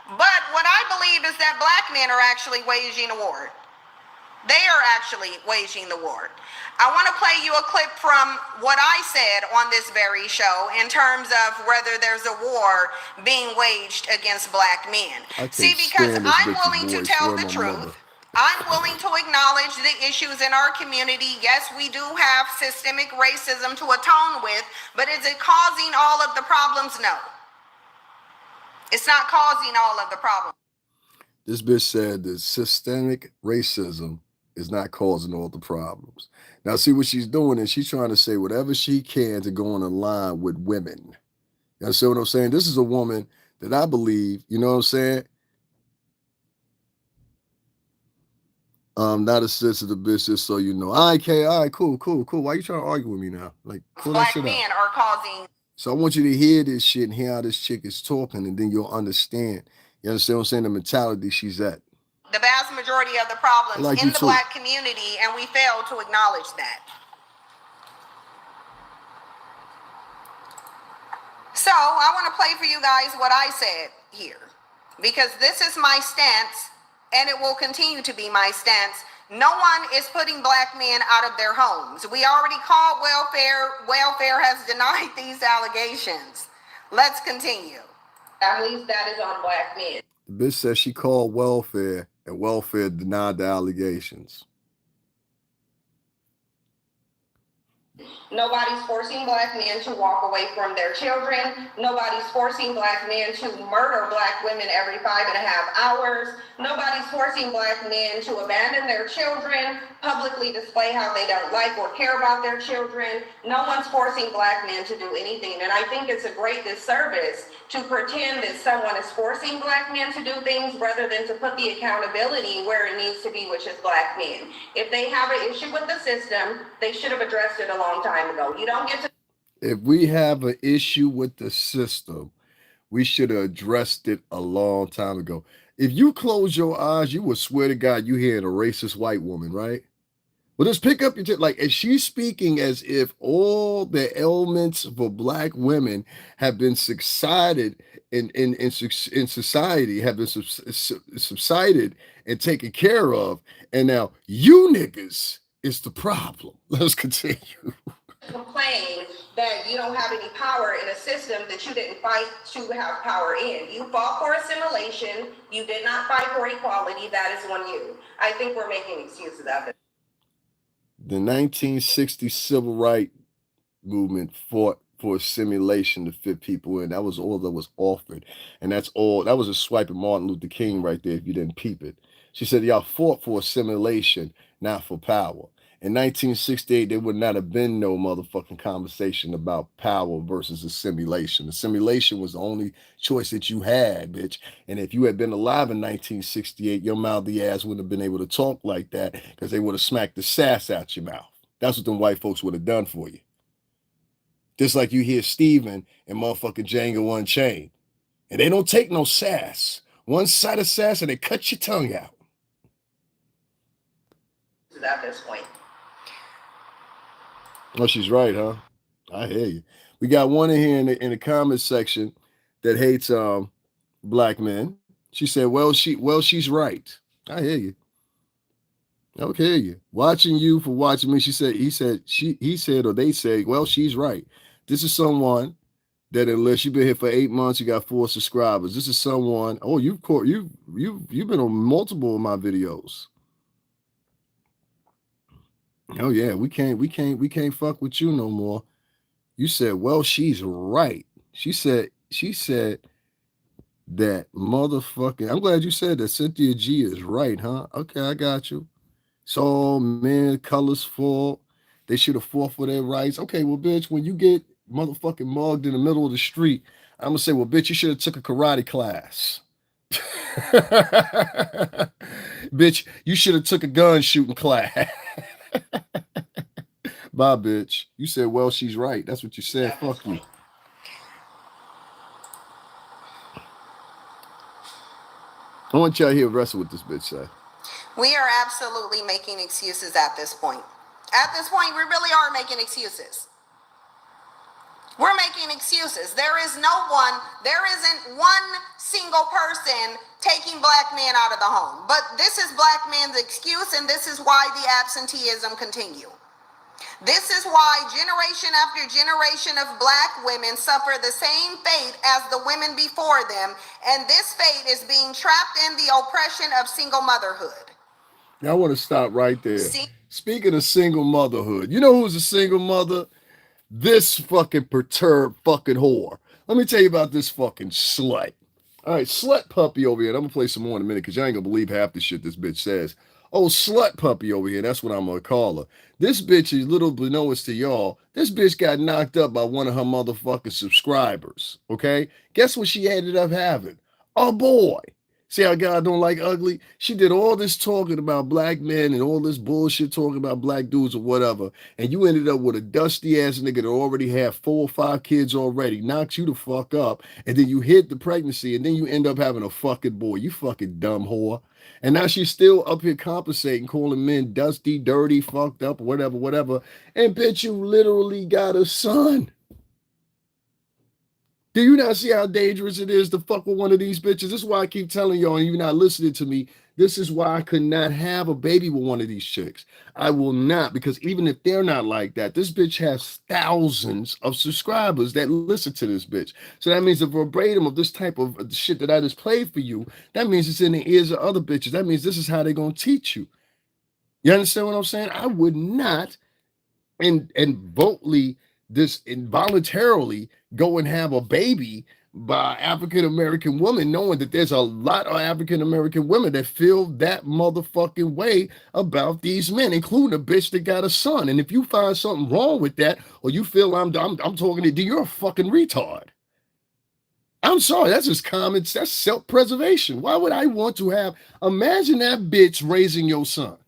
Speaker 3: But what I believe is that black men are actually waging a war. They are actually waging the war. I want to play you a clip from what I said on this very show in terms of whether there's a war being waged against black men. See, because I'm willing to tell the truth. I'm willing to acknowledge the issues in our community. Yes, we do have systemic racism to atone with, but is it causing all of the problems? No. It's not causing all of the problems.
Speaker 1: This bitch said that systemic racism is not causing all the problems. Now, see what she's doing is she's trying to say whatever she can to go on a line with women. You understand what I'm saying? This is a woman that I believe, you know what I'm saying? Not a sensitive bitch, just so you know. All right, cool. Why you trying to argue with me now? Like, pull that shit out.
Speaker 3: Black men are causing.
Speaker 1: So I want you to hear this shit and hear how this chick is talking, and then you'll understand. You understand what I'm saying? The mentality she's at.
Speaker 3: The vast majority of the problems in the black community, and we fail to acknowledge that. So I want to play for you guys what I said here, because this is my stance and it will continue to be my stance. No one is putting black men out of their homes. We already called welfare. Welfare has denied these allegations. Let's continue. At least that is on black men.
Speaker 1: The bitch says she called welfare, and welfare denied the allegations.
Speaker 3: Nobody's forcing black men to walk away from their children. Nobody's forcing black men to murder black women every 5.5 hours. Nobody's forcing black men to abandon their children, publicly display how they don't like or care about their children. No one's forcing black men to do anything. And I think it's a great disservice to pretend that someone is forcing black men to do things rather than to put the accountability where it needs to be, which is black men. If they have an issue with the system, they should have addressed it a long time ago. You don't get to.
Speaker 1: If we have an issue with the system, we should have addressed it a long time ago. If you close your eyes, you would swear to God you hearing a racist white woman, right? Well, just pick up your like, and she's speaking as if all the ailments for black women have been subsided in society, have been subsided and taken care of, and now you niggas is the problem. Let's continue.
Speaker 3: Complain that you don't have any power in a system that you didn't fight to have power in. You fought for assimilation. You did not fight for equality. That is on you. I think we're making excuses out of it.
Speaker 1: The 1960 civil rights movement fought for assimilation to fit people in. That was all that was offered. And that's all. That was a swipe at Martin Luther King right there if you didn't peep it. She said, y'all fought for assimilation, not for power. In 1968, there would not have been no motherfucking conversation about power versus assimilation. Assimilation was the only choice that you had, bitch. And if you had been alive in 1968, your mouthy ass wouldn't have been able to talk like that because they would have smacked the sass out your mouth. That's what them white folks would have done for you. Just like you hear Steven and motherfucking Django Unchained. And they don't take no sass. One side of sass and they cut your tongue out.
Speaker 3: At this point.
Speaker 1: Oh, she's right, huh? I hear you. We got one in here in the comment section that hates black men. She said, well, she's right. I hear you. I hear you. Watching you for watching me. She said, he said, or they say, well, she's right. This is someone that unless you've been here for 8 months, you got 4 subscribers. This is someone. Oh, you've been on multiple of my videos. Oh yeah, we can't fuck with you no more. You said, well, she's right. She said that motherfucking. I'm glad you said that. Cynthia G is right, huh? Okay, I got you. So men, colors fall. They should have fought for their rights. Okay, well, bitch, when you get motherfucking mugged in the middle of the street, I'm gonna say, well, bitch, you should have took a karate class. Bitch, you should have took a gun shooting class. Bye, bitch. You said, well, she's right. That's what you said. Fuck you. I want y'all here to wrestle with this bitch say.
Speaker 3: We are absolutely making excuses at this point. At this point, we really are making excuses. We're making excuses. There isn't one single person taking black men out of the home. But this is black men's excuse, and this is why the absenteeism continue. This is why generation after generation of black women suffer the same fate as the women before them, and this fate is being trapped in the oppression of single motherhood.
Speaker 1: Now I want to stop right there. Speaking of single motherhood, you know who's a single mother? This fucking perturbed fucking whore. Let me tell you about this fucking slut. All right, slut puppy over here. And I'm going to play some more in a minute because y'all ain't going to believe half the shit this bitch says. Oh, slut puppy over here. That's what I'm going to call her. This bitch is little unbeknownst to y'all. This bitch got knocked up by one of her motherfucking subscribers. Okay? Guess what she ended up having? A boy. See how God don't like ugly? She did all this talking about black men and all this bullshit talking about black dudes or whatever. And you ended up with a dusty ass nigga that already had 4 or 5 kids already, knocks you the fuck up. And then you hit the pregnancy and then you end up having a fucking boy. You fucking dumb whore. And now she's still up here compensating, calling men dusty, dirty, fucked up, whatever. And bitch, you literally got a son. Do you not see how dangerous it is to fuck with one of these bitches? This is why I keep telling y'all and you're not listening to me. This is why I could not have a baby with one of these chicks. I will not, because even if they're not like that, this bitch has thousands of subscribers that listen to this bitch. So that means the verbatim of this type of shit that I just played for you, that means it's in the ears of other bitches. That means this is how they're gonna teach you. You understand what I'm saying? I would not and voltly this involuntarily go and have a baby by African American woman, knowing that there's a lot of African American women that feel that motherfucking way about these men, including a bitch that got a son. And if you find something wrong with that, or you feel I'm talking to you, you're a fucking retard. I'm sorry, that's just common. That's self-preservation. Why would I want to have? Imagine that bitch raising your son.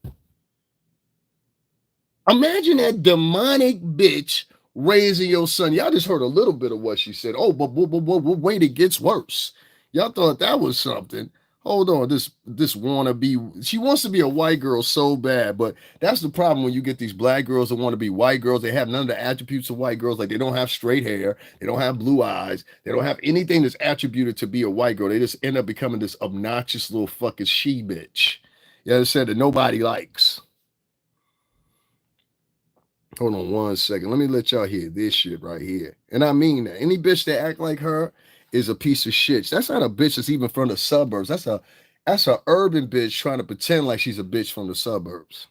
Speaker 1: Imagine that demonic bitch raising your son. Y'all just heard a little bit of what she said. Oh, but wait, it gets worse. Y'all thought that was something. Hold on, this wannabe. She wants to be a white girl so bad, but that's the problem when you get these black girls that want to be white girls. They have none of the attributes of white girls. Like they don't have straight hair, they don't have blue eyes, they don't have anything that's attributed to be a white girl. They just end up becoming this obnoxious little fucking she bitch. You understand that nobody likes. Hold on one second. Let me let y'all hear this shit right here. And I mean that. Any bitch that act like her is a piece of shit. That's not a bitch that's even from the suburbs. That's a urban bitch trying to pretend like she's a bitch from the suburbs.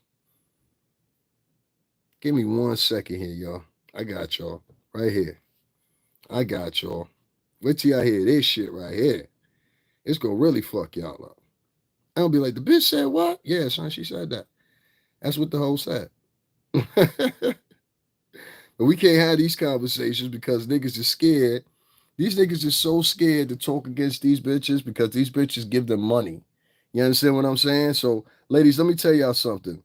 Speaker 1: Give me 1 second here, y'all. I got y'all. Right here. I got y'all. Wait till y'all hear this shit right here. It's gonna really fuck y'all up. I'm gonna be like, the bitch said what? Yeah, son, she said that. That's what the hoe said. But we can't have these conversations because niggas are scared. These niggas are so scared to talk against these bitches because these bitches give them money. You understand what I'm saying? So, ladies, let me tell y'all something.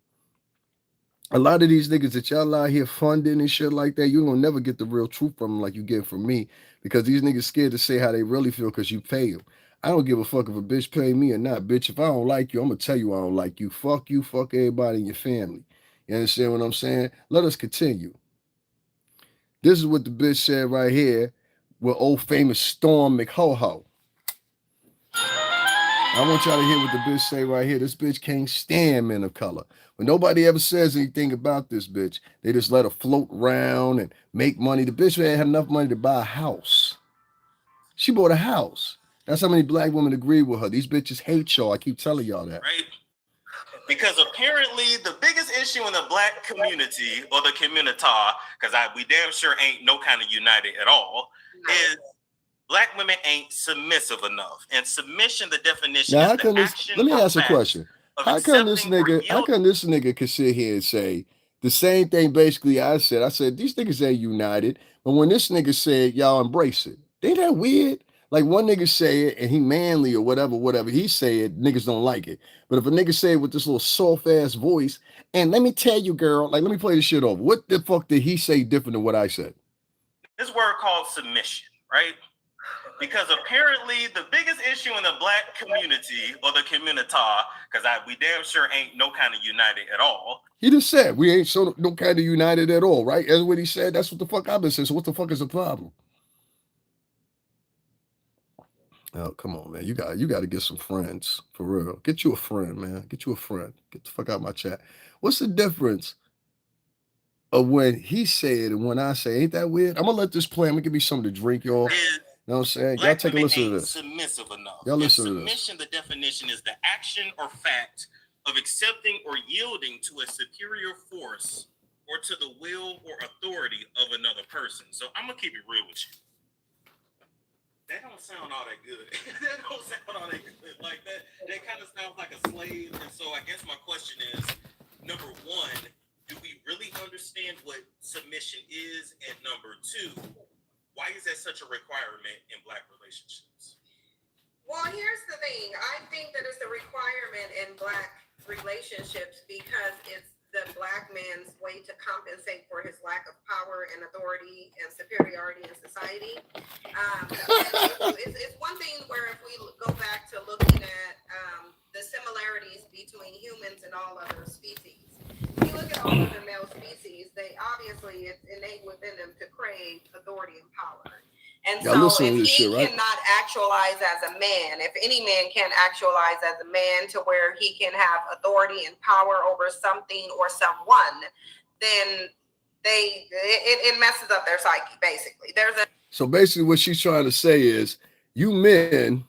Speaker 1: A lot of these niggas that y'all out here funding and shit like that, you're gonna never get the real truth from them like you get from me because these niggas scared to say how they really feel because you pay them. I don't give a fuck if a bitch pay me or not, bitch. If I don't like you, I'm gonna tell you I don't like you. Fuck you, fuck everybody in your family. You understand what I'm saying? Let us continue. This is what the bitch said right here with old famous Storm McHoho. I want y'all to hear what the bitch say right here. This bitch can't stand men of color. When nobody ever says anything about this bitch, they just let her float around and make money. The bitch ain't had enough money to buy a house. She bought a house. That's how many black women agree with her. These bitches hate y'all. I keep telling y'all that.
Speaker 4: Right? Because apparently the biggest issue in the black community or the community, because we damn sure ain't no kind of united at all, is black women ain't submissive enough. And submission, the definition
Speaker 1: now,
Speaker 4: is the action.
Speaker 1: Let me ask a question. How come this nigga could sit here and say the same thing basically I said? I said, these niggas ain't united. But when this nigga said, y'all embrace it. Ain't that weird? Like one nigga say it and he manly or whatever he said, niggas don't like it. But if a nigga say it with this little soft ass voice, and let me tell you, girl, like let me play this shit over. What the fuck did he say different than what I said?
Speaker 4: This word called submission, right? Because apparently the biggest issue in the black community or the community, because we damn sure ain't no kind of united at all.
Speaker 1: He just said we ain't no kind of united at all, right? That's what he said. That's what the fuck I've been saying. So what the fuck is the problem? Oh, come on, man. You got to get some friends for real. Get you a friend, man. Get you a friend. Get the fuck out of my chat. What's the difference of when he said and when I say? Ain't that weird? I'm gonna let this play. I'm gonna give me something to drink, y'all. You know what I'm saying? Y'all take a listen to this.
Speaker 4: Submissive enough.
Speaker 1: Y'all listen to this.
Speaker 4: Submission, the definition is the action or fact of accepting or yielding to a superior force or to the will or authority of another person. So I'm gonna keep it real with you. That don't sound all that good. That don't sound all that good. Like that kind of sounds like a slave. And so I guess my question is, number one, do we really understand what submission is? And number two, why is that such a requirement in black relationships?
Speaker 3: Well, here's the thing. I think that it's a requirement in black relationships because it's the black man's way to compensate for his lack of power and authority and superiority in society. It's one thing where if we go back to looking at the similarities between humans and all other species. If you look at all other male species, they obviously it's innate within them to crave authority and power. And so if he cannot actualize as a man, if any man can actualize as a man to where he can have authority and power over something or someone, then it messes up their psyche, basically.
Speaker 1: So basically what she's trying to say is, you men,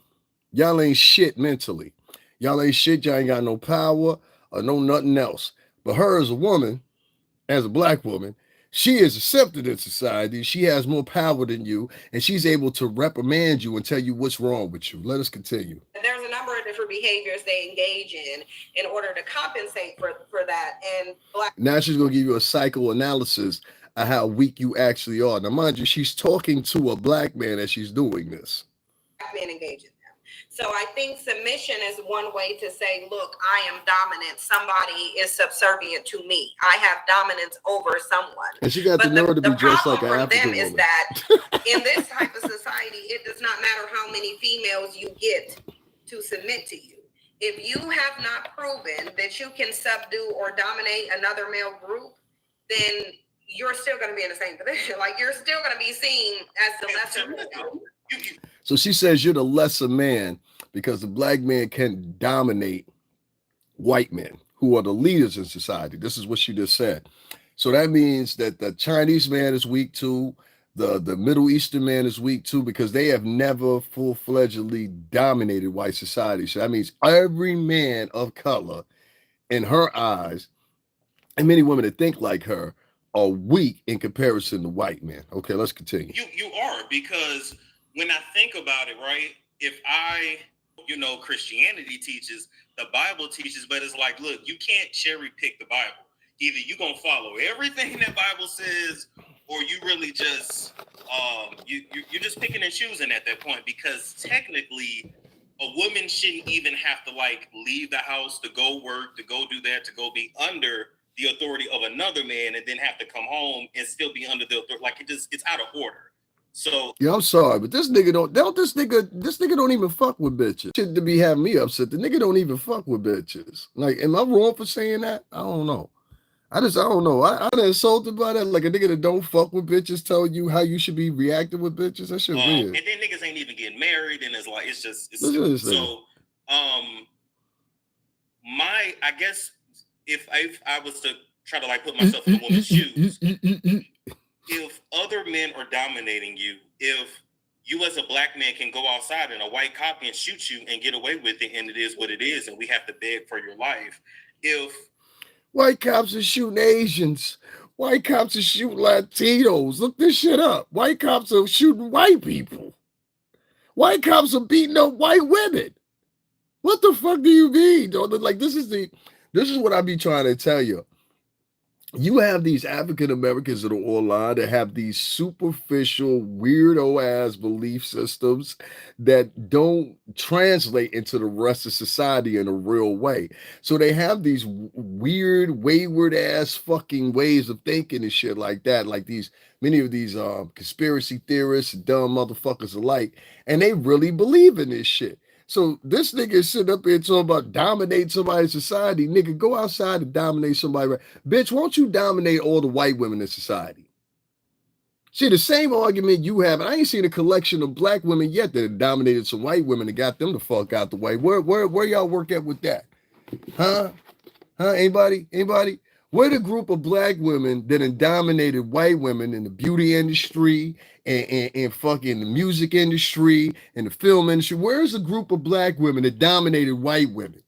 Speaker 1: y'all ain't shit mentally. Y'all ain't shit, y'all ain't got no power or no nothing else. But her as a woman, as a black woman, she is accepted in society. She has more power than you, and she's able to reprimand you and tell you what's wrong with you. Let us continue.
Speaker 3: There's a number of different behaviors they engage in order to compensate for that. And
Speaker 1: now she's going to give you a psychoanalysis of how weak you actually are. Now, mind you, she's talking to a black man as she's doing this.
Speaker 3: Black men engage in them. So I think submission is one way to say, look, I am dominant. Somebody is subservient to me. I have dominance over someone.
Speaker 1: And she got the nerve to be dressed like an African woman.
Speaker 3: The problem for them is that in this type of society, it does not matter how many females you get to submit to you. If you have not proven that you can subdue or dominate another male group, then you're still going to be in the same position. Like, you're still going to be seen as the lesser man.
Speaker 1: So she says you're the lesser man because the black man can dominate white men who are the leaders in society. This is what she just said. So that means that the Chinese man is weak too. The Middle Eastern man is weak too, because they have never full-fledgedly dominated white society. So that means every man of color in her eyes, and many women that think like her, are weak in comparison to white men. Okay, let's continue.
Speaker 4: You are, because when I think about it, right, if Christianity teaches, the Bible teaches, but it's like, look, you can't cherry pick the Bible. Either you're going to follow everything that Bible says, or you really just, you're just picking and choosing at that point, because technically a woman shouldn't even have to leave the house to go work, to go do that, to go be under the authority of another man, and then have to come home and still be under the authority. It's out of order. So
Speaker 1: yeah, I'm sorry, but this nigga don't even fuck with bitches. Shit to be having me upset. The nigga don't even fuck with bitches. Like, am I wrong for saying that? I don't know. I don't know. I done insulted by that. Like, a nigga that don't fuck with bitches tell you how you should be reacting with bitches. That shit weird.
Speaker 4: And then niggas ain't even getting married, and it's so. I guess if I was to try to put myself in a woman's shoes. If other men are dominating you, if you as a black man can go outside and a white cop can shoot you and get away with it, and it is what it is, and we have to beg for your life. If
Speaker 1: white cops are shooting Asians, white cops are shooting Latinos. Look this shit up. White cops are shooting white people. White cops are beating up white women. What the fuck do you mean? Like, this is what I be trying to tell you. You have these African Americans that are online that have these superficial, weirdo ass belief systems that don't translate into the rest of society in a real way. So they have these weird, wayward ass fucking ways of thinking and shit like that. Like many of these conspiracy theorists, dumb motherfuckers alike, and they really believe in this shit. So this nigga is sitting up here talking about dominate somebody's society. Nigga, go outside and dominate somebody. Bitch, won't you dominate all the white women in society? See, the same argument you have, and I ain't seen a collection of black women yet that have dominated some white women and got them the fuck out the way. Where y'all work at with that? Huh? Anybody? We're the group of black women that have dominated white women in the beauty industry and fucking the music industry and the film industry. Where's the group of black women that dominated white women?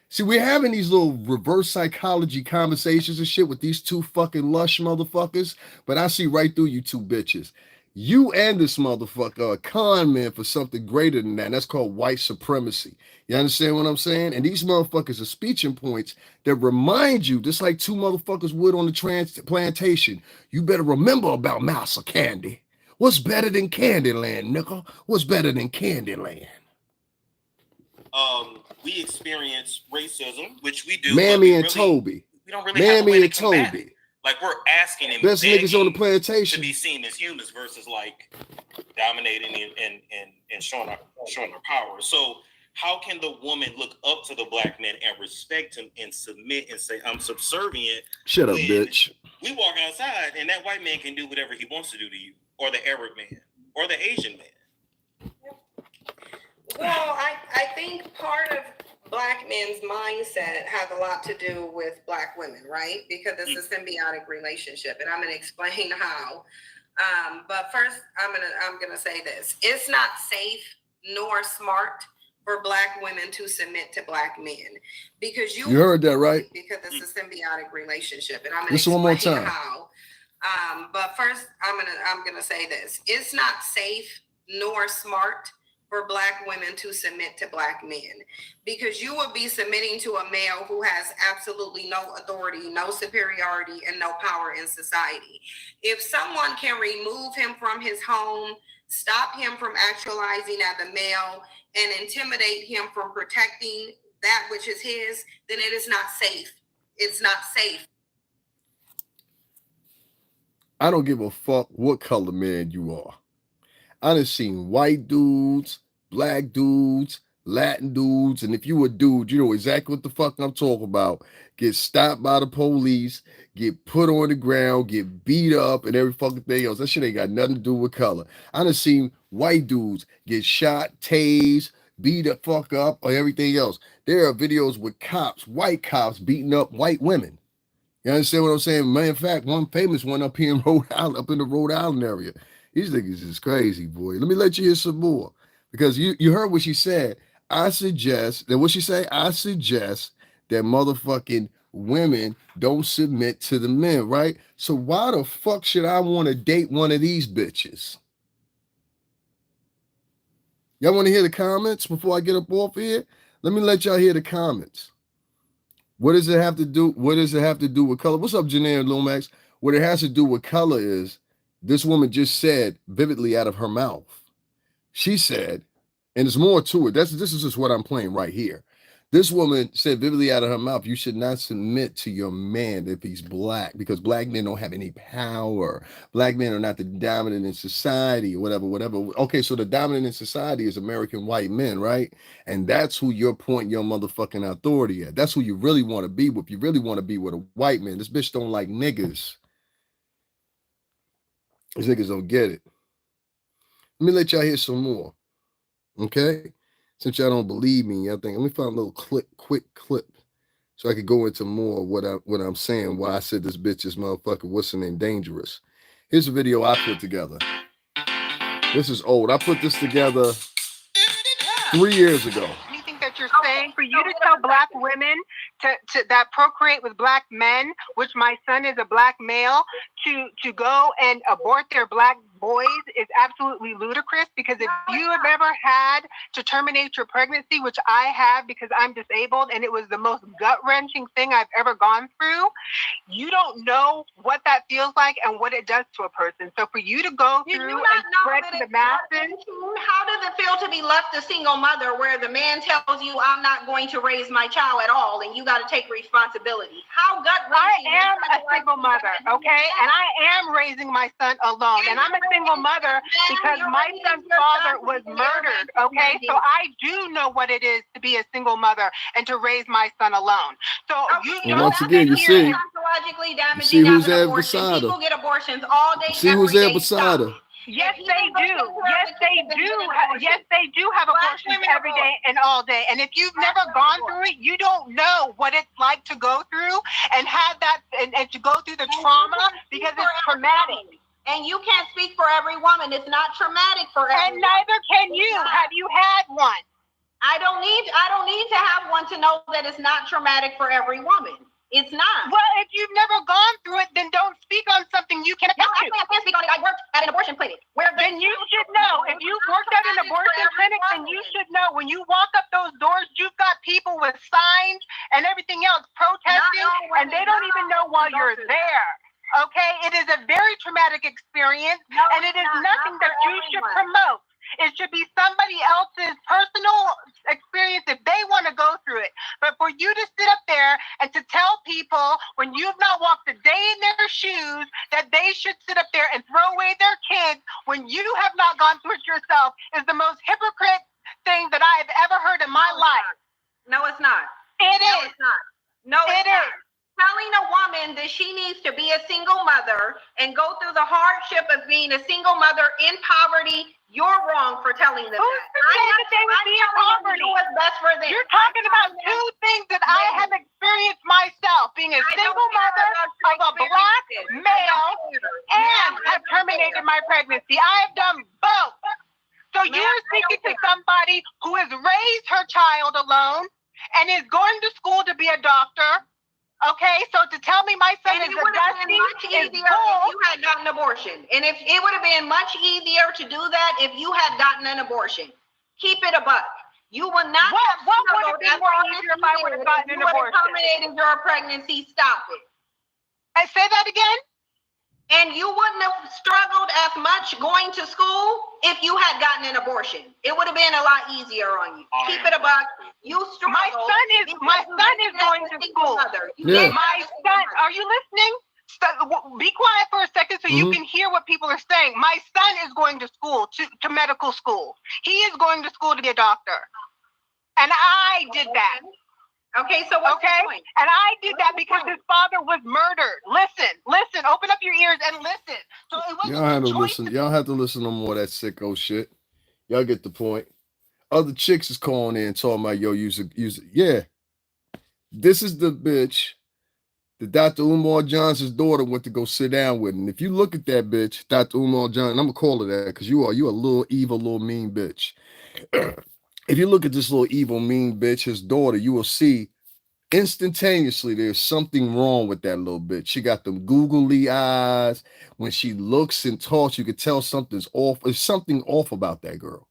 Speaker 1: See, we're having these little reverse psychology conversations and shit with these two fucking lush motherfuckers, but I see right through you two bitches. You and this motherfucker are a con man for something greater than that. And that's called white supremacy. You understand what I'm saying? And these motherfuckers are speaking points that remind you, just like two motherfuckers would on the plantation, you better remember about Mouse or Candy. What's better than Candyland, nigga? What's better than Candyland?
Speaker 4: We experience racism, which we do.
Speaker 1: Mammy and Toby.
Speaker 4: We don't really have a way to combat it. Like, we're asking and
Speaker 1: best niggas on the plantation
Speaker 4: to be seen as humans versus dominating and showing our power. So how can the woman look up to the black man and respect him and submit and say, I'm subservient?
Speaker 1: Shut up, bitch.
Speaker 4: We walk outside and that white man can do whatever he wants to do to you, or the Arab man. or the Asian man?
Speaker 3: Well, I think part of Black men's mindset has a lot to do with Black women, right? Because it's a symbiotic relationship, and I'm going to explain how. But first, I'm gonna say this: it's not safe nor smart for Black women to submit to Black men, because you
Speaker 1: heard that, right?
Speaker 3: Because it's a symbiotic relationship, and I'm gonna
Speaker 1: Listen one more
Speaker 3: explain
Speaker 1: time.
Speaker 3: how. But first, I'm gonna say this: it's not safe nor smart for Black women to submit to Black men, because you will be submitting to a male who has absolutely no authority, no superiority, and no power in society. If someone can remove him from his home, stop him from actualizing as a male, and intimidate him from protecting that which is his, then it is not safe. It's not safe.
Speaker 1: I don't give a fuck what color man you are. I done seen white dudes, Black dudes, Latin dudes, and if you a dude, you know exactly what the fuck I'm talking about. Get stopped by the police, get put on the ground, get beat up, and every fucking thing else. That shit ain't got nothing to do with color. I done seen white dudes get shot, tased, beat the fuck up, or everything else. There are videos with cops, white cops, beating up white women. You understand what I'm saying? Matter of fact, one famous one up here in Rhode Island, up in the Rhode Island area. These niggas is crazy, boy. Let me let you hear some more. Because you heard what she said. I suggest that what she say? I suggest that motherfucking women don't submit to the men, right? So why the fuck should I want to date one of these bitches? Y'all want to hear the comments before I get up off here? Let me let y'all hear the comments. What does it have to do? What does it have to do with color? What's up, Janae and Lomax? What it has to do with color is this woman just said vividly out of her mouth. She said, and there's more to it. This is just what I'm playing right here. This woman said vividly out of her mouth, you should not submit to your man if he's Black, because Black men don't have any power. Black men are not the dominant in society, whatever. Okay, so the dominant in society is American white men, right? And that's who you're pointing your motherfucking authority at. That's who you really want to be with. You really want to be with a white man. This bitch don't like niggas. These niggas don't get it. Let me let y'all hear some more. Okay? Since y'all don't believe me, I think let me find a little quick clip, so I could go into more of what I'm saying. Why I said this bitch is motherfucker, what's her name, dangerous. Here's a video I put together. This is old. I put this together 3 years ago.
Speaker 5: Anything that you're saying, for you to tell Black women to that procreate with Black men, which my son is a Black male, to go and abort their Black boys is absolutely ludicrous, because if you have ever had to terminate your pregnancy, which I have because I'm disabled, and it was the most gut-wrenching thing I've ever gone through, you don't know what that feels like and what it does to a person. So for you to go through and spread to the masses.
Speaker 3: How does it feel to be left a single mother where the man tells you, I'm not going to raise my child at all, and you got to take responsibility? How gut-wrenching?
Speaker 5: I am a single mother, okay? And I am raising my son alone. And I'm a single mother because my son's father was murdered, okay? So I do know what it is to be a single mother and to raise my son alone. So
Speaker 1: once again, you see who's there beside her.
Speaker 3: People get abortions all day.
Speaker 1: See who's there beside her.
Speaker 5: Yes, they do. Yes, they do. Yes, they do have abortions every day and all day. And if you've never gone through it, you don't know what it's like to go through and have that and to go through the trauma, because it's traumatic.
Speaker 3: And you can't speak for every woman. It's not traumatic for every woman.
Speaker 5: And neither can you. Have you had one?
Speaker 3: I don't need to have one to know that it's not traumatic for every woman. It's not.
Speaker 5: Well, if you've never gone through it, then don't speak on something you can't
Speaker 3: I can't speak on it. I worked at an abortion clinic.
Speaker 5: Then you should know. If you worked at an abortion clinic, then you should know. When you walk up those doors, you've got people with signs and everything else protesting, and they don't even know why you're there. Okay? It is a very traumatic experience, and it is nothing that you should promote. It should be somebody else's personal experience if they want to go through it. But for you to sit up there and to tell people when you've not walked a day in their shoes that they should sit up there and throw away their kids when you have not gone through it yourself is the most hypocrite thing that I have ever heard in my life.
Speaker 3: No, it's not.
Speaker 5: It is.
Speaker 3: No, it's not. No, it is. telling a woman that she needs to be a single mother and go through the hardship of being a single mother in poverty, you're wrong for telling them that.
Speaker 5: That they would be in poverty?
Speaker 3: What's best for them.
Speaker 5: You're talking about two things that I have experienced myself, being a single mother of a black male and have terminated my pregnancy. I have done both. So you're speaking to somebody who has raised her child alone and is going to school to be a doctor. Okay, so to tell me my son is a dusty
Speaker 3: much easier if you had gotten an abortion. And if it would have been much easier to do that if you had gotten an abortion. Keep it a buck. You will not
Speaker 5: what would have been more easier if I would have gotten an abortion?
Speaker 3: Terminated your pregnancy, stop it.
Speaker 5: I say that again?
Speaker 3: And you wouldn't have struggled as much going to school if you had gotten an abortion. It would have been a lot easier on you. Keep it a buck. You struggle.
Speaker 5: My son is going to school.
Speaker 1: Yeah.
Speaker 5: My son, are you listening? Be quiet for a second so you can hear what people are saying. My son is going to school, to medical school. He is going to school to be a doctor. And I did that.
Speaker 3: Okay, so what's the point?
Speaker 5: And I did that because his father was murdered. Listen, open up your ears and listen. So it wasn't
Speaker 1: Y'all have to listen. Y'all have to listen to more of that sicko shit. Y'all get the point. Other chicks is calling in talking about, yo, use it. Yeah. This is the bitch that Dr. Umar Johnson's daughter went to go sit down with. And if you look at that bitch, Dr. Umar Johnson, I'm gonna call her that because you a little evil, little mean bitch. If you look at this little evil, mean bitch, his daughter, you will see instantaneously there's something wrong with that little bitch. She got them googly eyes. When she looks and talks, you can tell something's off. There's something off about that girl.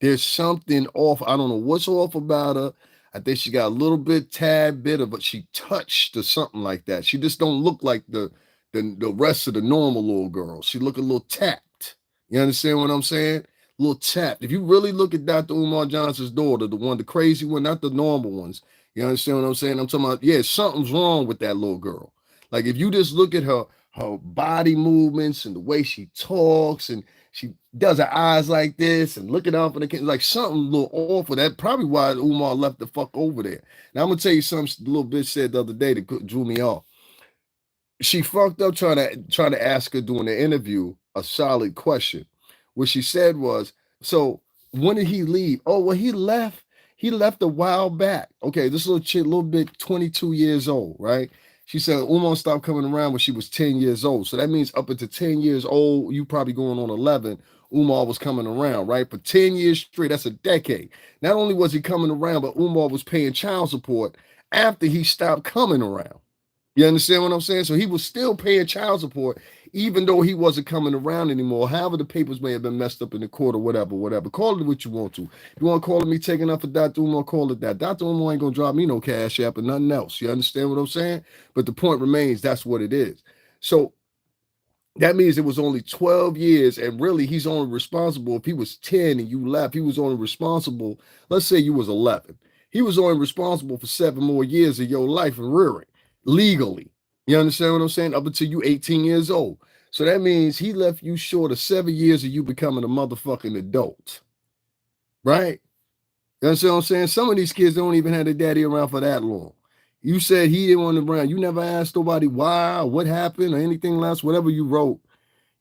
Speaker 1: There's something off. I don't know what's off about her. I think she got a little bit, tad bit of, but she touched or something like that. She just don't look like the rest of the normal little girls. She look a little tapped. You understand what I'm saying? A little tapped. If you really look at Dr. Umar Johnson's daughter, the crazy one, not the normal ones. You understand what I'm saying? I'm talking about, yeah, something's wrong with that little girl. Like if you just look at her body movements and the way she talks and she does her eyes like this and looking up and like something a little awful. That's probably why Umar left the fuck over there. Now I'm gonna tell you something the little bitch said the other day that drew me off. She fucked up trying to ask her during the interview a solid question. What she said was, so when did he leave? Oh, well, he left a while back. Okay, this little chick, little bit 22 years old, right? She said Umar stopped coming around when she was 10 years old. So that means up until 10 years old, you probably going on 11, Umar was coming around, right? For 10 years straight, that's a decade. Not only was he coming around, but Umar was paying child support after he stopped coming around. You understand what I'm saying? So he was still paying child support, even though he wasn't coming around anymore. However, the papers may have been messed up in the court or whatever. Call it what you want to. If you want to call it me taking up for Dr. Umar, call it that. Dr. Umar ain't going to drop me no cash app or nothing else. You understand what I'm saying? But the point remains, that's what it is. So that means it was only 12 years, and really he's only responsible. If he was 10 and you left, he was only responsible. Let's say you was 11. He was only responsible for 7 more years of your life and rearing. Legally, you understand what I'm saying? Up until you 18 years old. So that means he left you short of 7 years of you becoming a motherfucking adult. Right? You understand what I'm saying? Some of these kids don't even have their daddy around for that long. You said he didn't want him around. You never asked nobody why, or what happened, or anything else, whatever you wrote.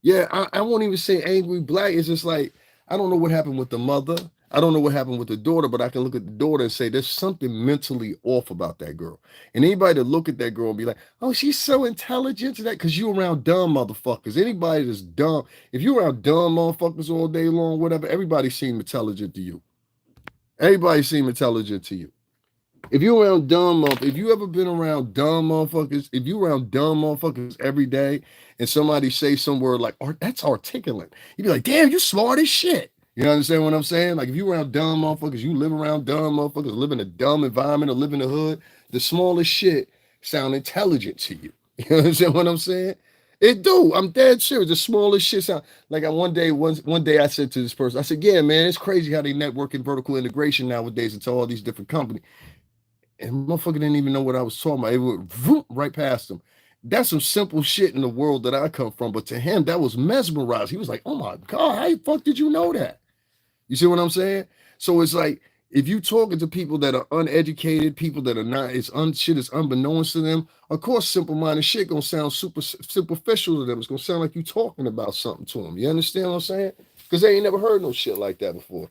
Speaker 1: Yeah, I won't even say angry black. It's just like, I don't know what happened with the mother. I don't know what happened with the daughter, but I can look at the daughter and say there's something mentally off about that girl. And anybody that look at that girl and be like, oh, she's so intelligent to that, because you around dumb motherfuckers. Anybody that's dumb, if you around dumb motherfuckers all day long, whatever, everybody seem intelligent to you. Everybody seem intelligent to you. If you around dumb motherfuckers, if you ever been around dumb motherfuckers, if you around dumb motherfuckers every day and somebody say some word like, oh, that's articulate, you'd be like, damn, you smart as shit. You understand what I'm saying? Like if you around dumb motherfuckers, you live around dumb motherfuckers, live in a dumb environment or live in the hood, the smallest shit sound intelligent to you. You understand what I'm saying? It do. I'm dead serious. The smallest shit sound like one day I said to this person, I said, yeah, man, it's crazy how they network and vertical integration nowadays into all these different companies. And motherfucker didn't even know what I was talking about. It went right past him. That's some simple shit in the world that I come from. But to him, that was mesmerized. He was like, oh my God, how the fuck did you know that? You see what I'm saying? So it's like, if you talking to people that are uneducated, people that are not, shit is unbeknownst to them, of course, simple-minded shit gonna sound super superficial to them. It's gonna sound like you talking about something to them. You understand what I'm saying? Because they ain't never heard no shit like that before.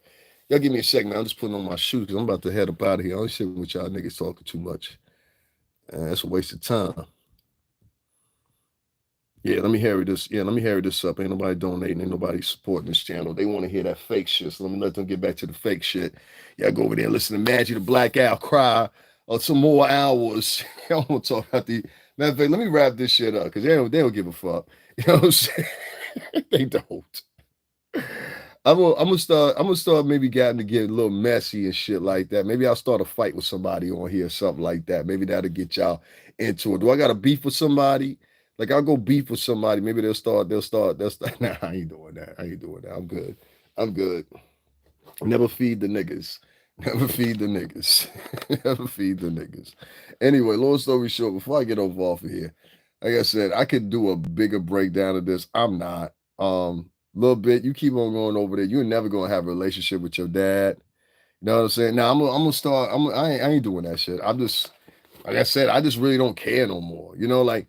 Speaker 1: Y'all give me a second, man. I'm just putting on my shoes because I'm about to head up out of here. I don't sit with y'all niggas talking too much. That's a waste of time. Yeah, let me hurry this. Yeah, let me hurry this up. Ain't nobody donating, ain't nobody supporting this channel. They want to hear that fake shit. So let them get back to the fake shit. Y'all go over there and listen to Magic the Black Owl cry or some more hours. I don't want to talk about the matter of fact, let me wrap this shit up because they don't give a fuck. You know what I'm saying? They don't. I'm gonna start maybe getting to get a little messy and shit like that. Maybe I'll start a fight with somebody on here, something like that. Maybe that'll get y'all into it. Do I got a beef with somebody? Like I'll go beef with somebody. Maybe they'll start. Nah, I ain't doing that. I'm good. Never feed the niggas. Never feed the niggas. Never feed the niggas. Anyway, long story short, before I get off of here, like I said, I could do a bigger breakdown of this. I'm not. Little bit. You keep on going over there. You're never gonna have a relationship with your dad. You know what I'm saying? Now I'm gonna start. I ain't doing that shit. I'm just, like I said, I just really don't care no more. You know, like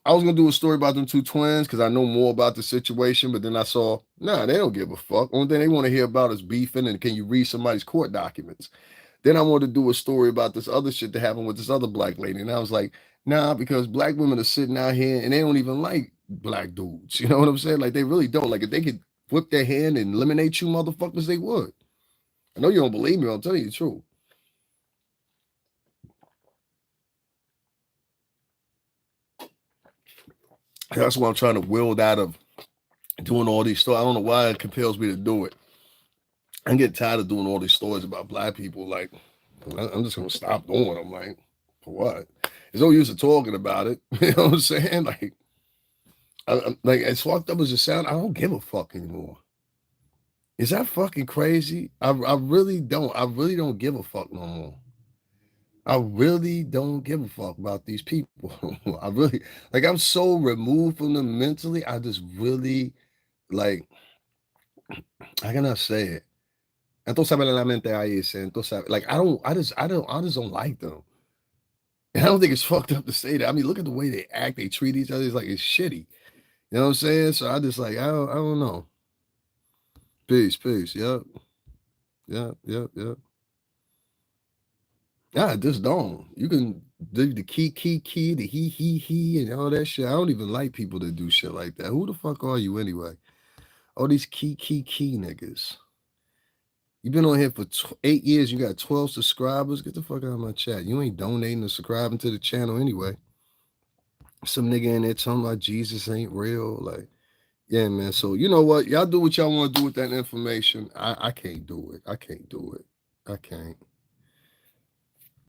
Speaker 1: I was gonna do a story about them two twins because I know more about the situation, but then I saw, nah, they don't give a fuck. Only thing they want to hear about is beefing and can you read somebody's court documents. Then I wanted to do a story about this other shit that happened with this other black lady, and I was like, nah, because black women are sitting out here and they don't even like black dudes. You know what I'm saying? Like they really don't. Like if they could whip their hand and eliminate you motherfuckers, they would. I know you don't believe me, I'll tell you the truth. That's why I'm trying to wield out of doing all these stories. I don't know why it compels me to do it. I'm getting tired of doing all these stories about black people. Like, I'm just gonna stop doing them. Like, for what? There's no use of talking about it. You know what I'm saying? Like, like as fucked up as it sounds, I don't give a fuck anymore. Is that fucking crazy? I really don't. I really don't give a fuck no more. I really don't give a fuck about these people. I really, like, I'm so removed from them mentally. I just really, like, how can I say it? Entonces, la mente ahí, entonces, like, I just don't like them. And I don't think it's fucked up to say that. I mean, look at the way they act, they treat each other. It's like it's shitty. You know what I'm saying? So I just like, I don't know. Peace. Yep. I just don't. You can do the key, the he, and all that shit. I don't even like people that do shit like that. Who the fuck are you anyway? All these key niggas. You've been on here for 8 years. You got 12 subscribers. Get the fuck out of my chat. You ain't donating or subscribing to the channel anyway. Some nigga in there talking about Jesus ain't real. Like, yeah, man. So you know what? Y'all do what y'all want to do with that information. I can't do it. I can't.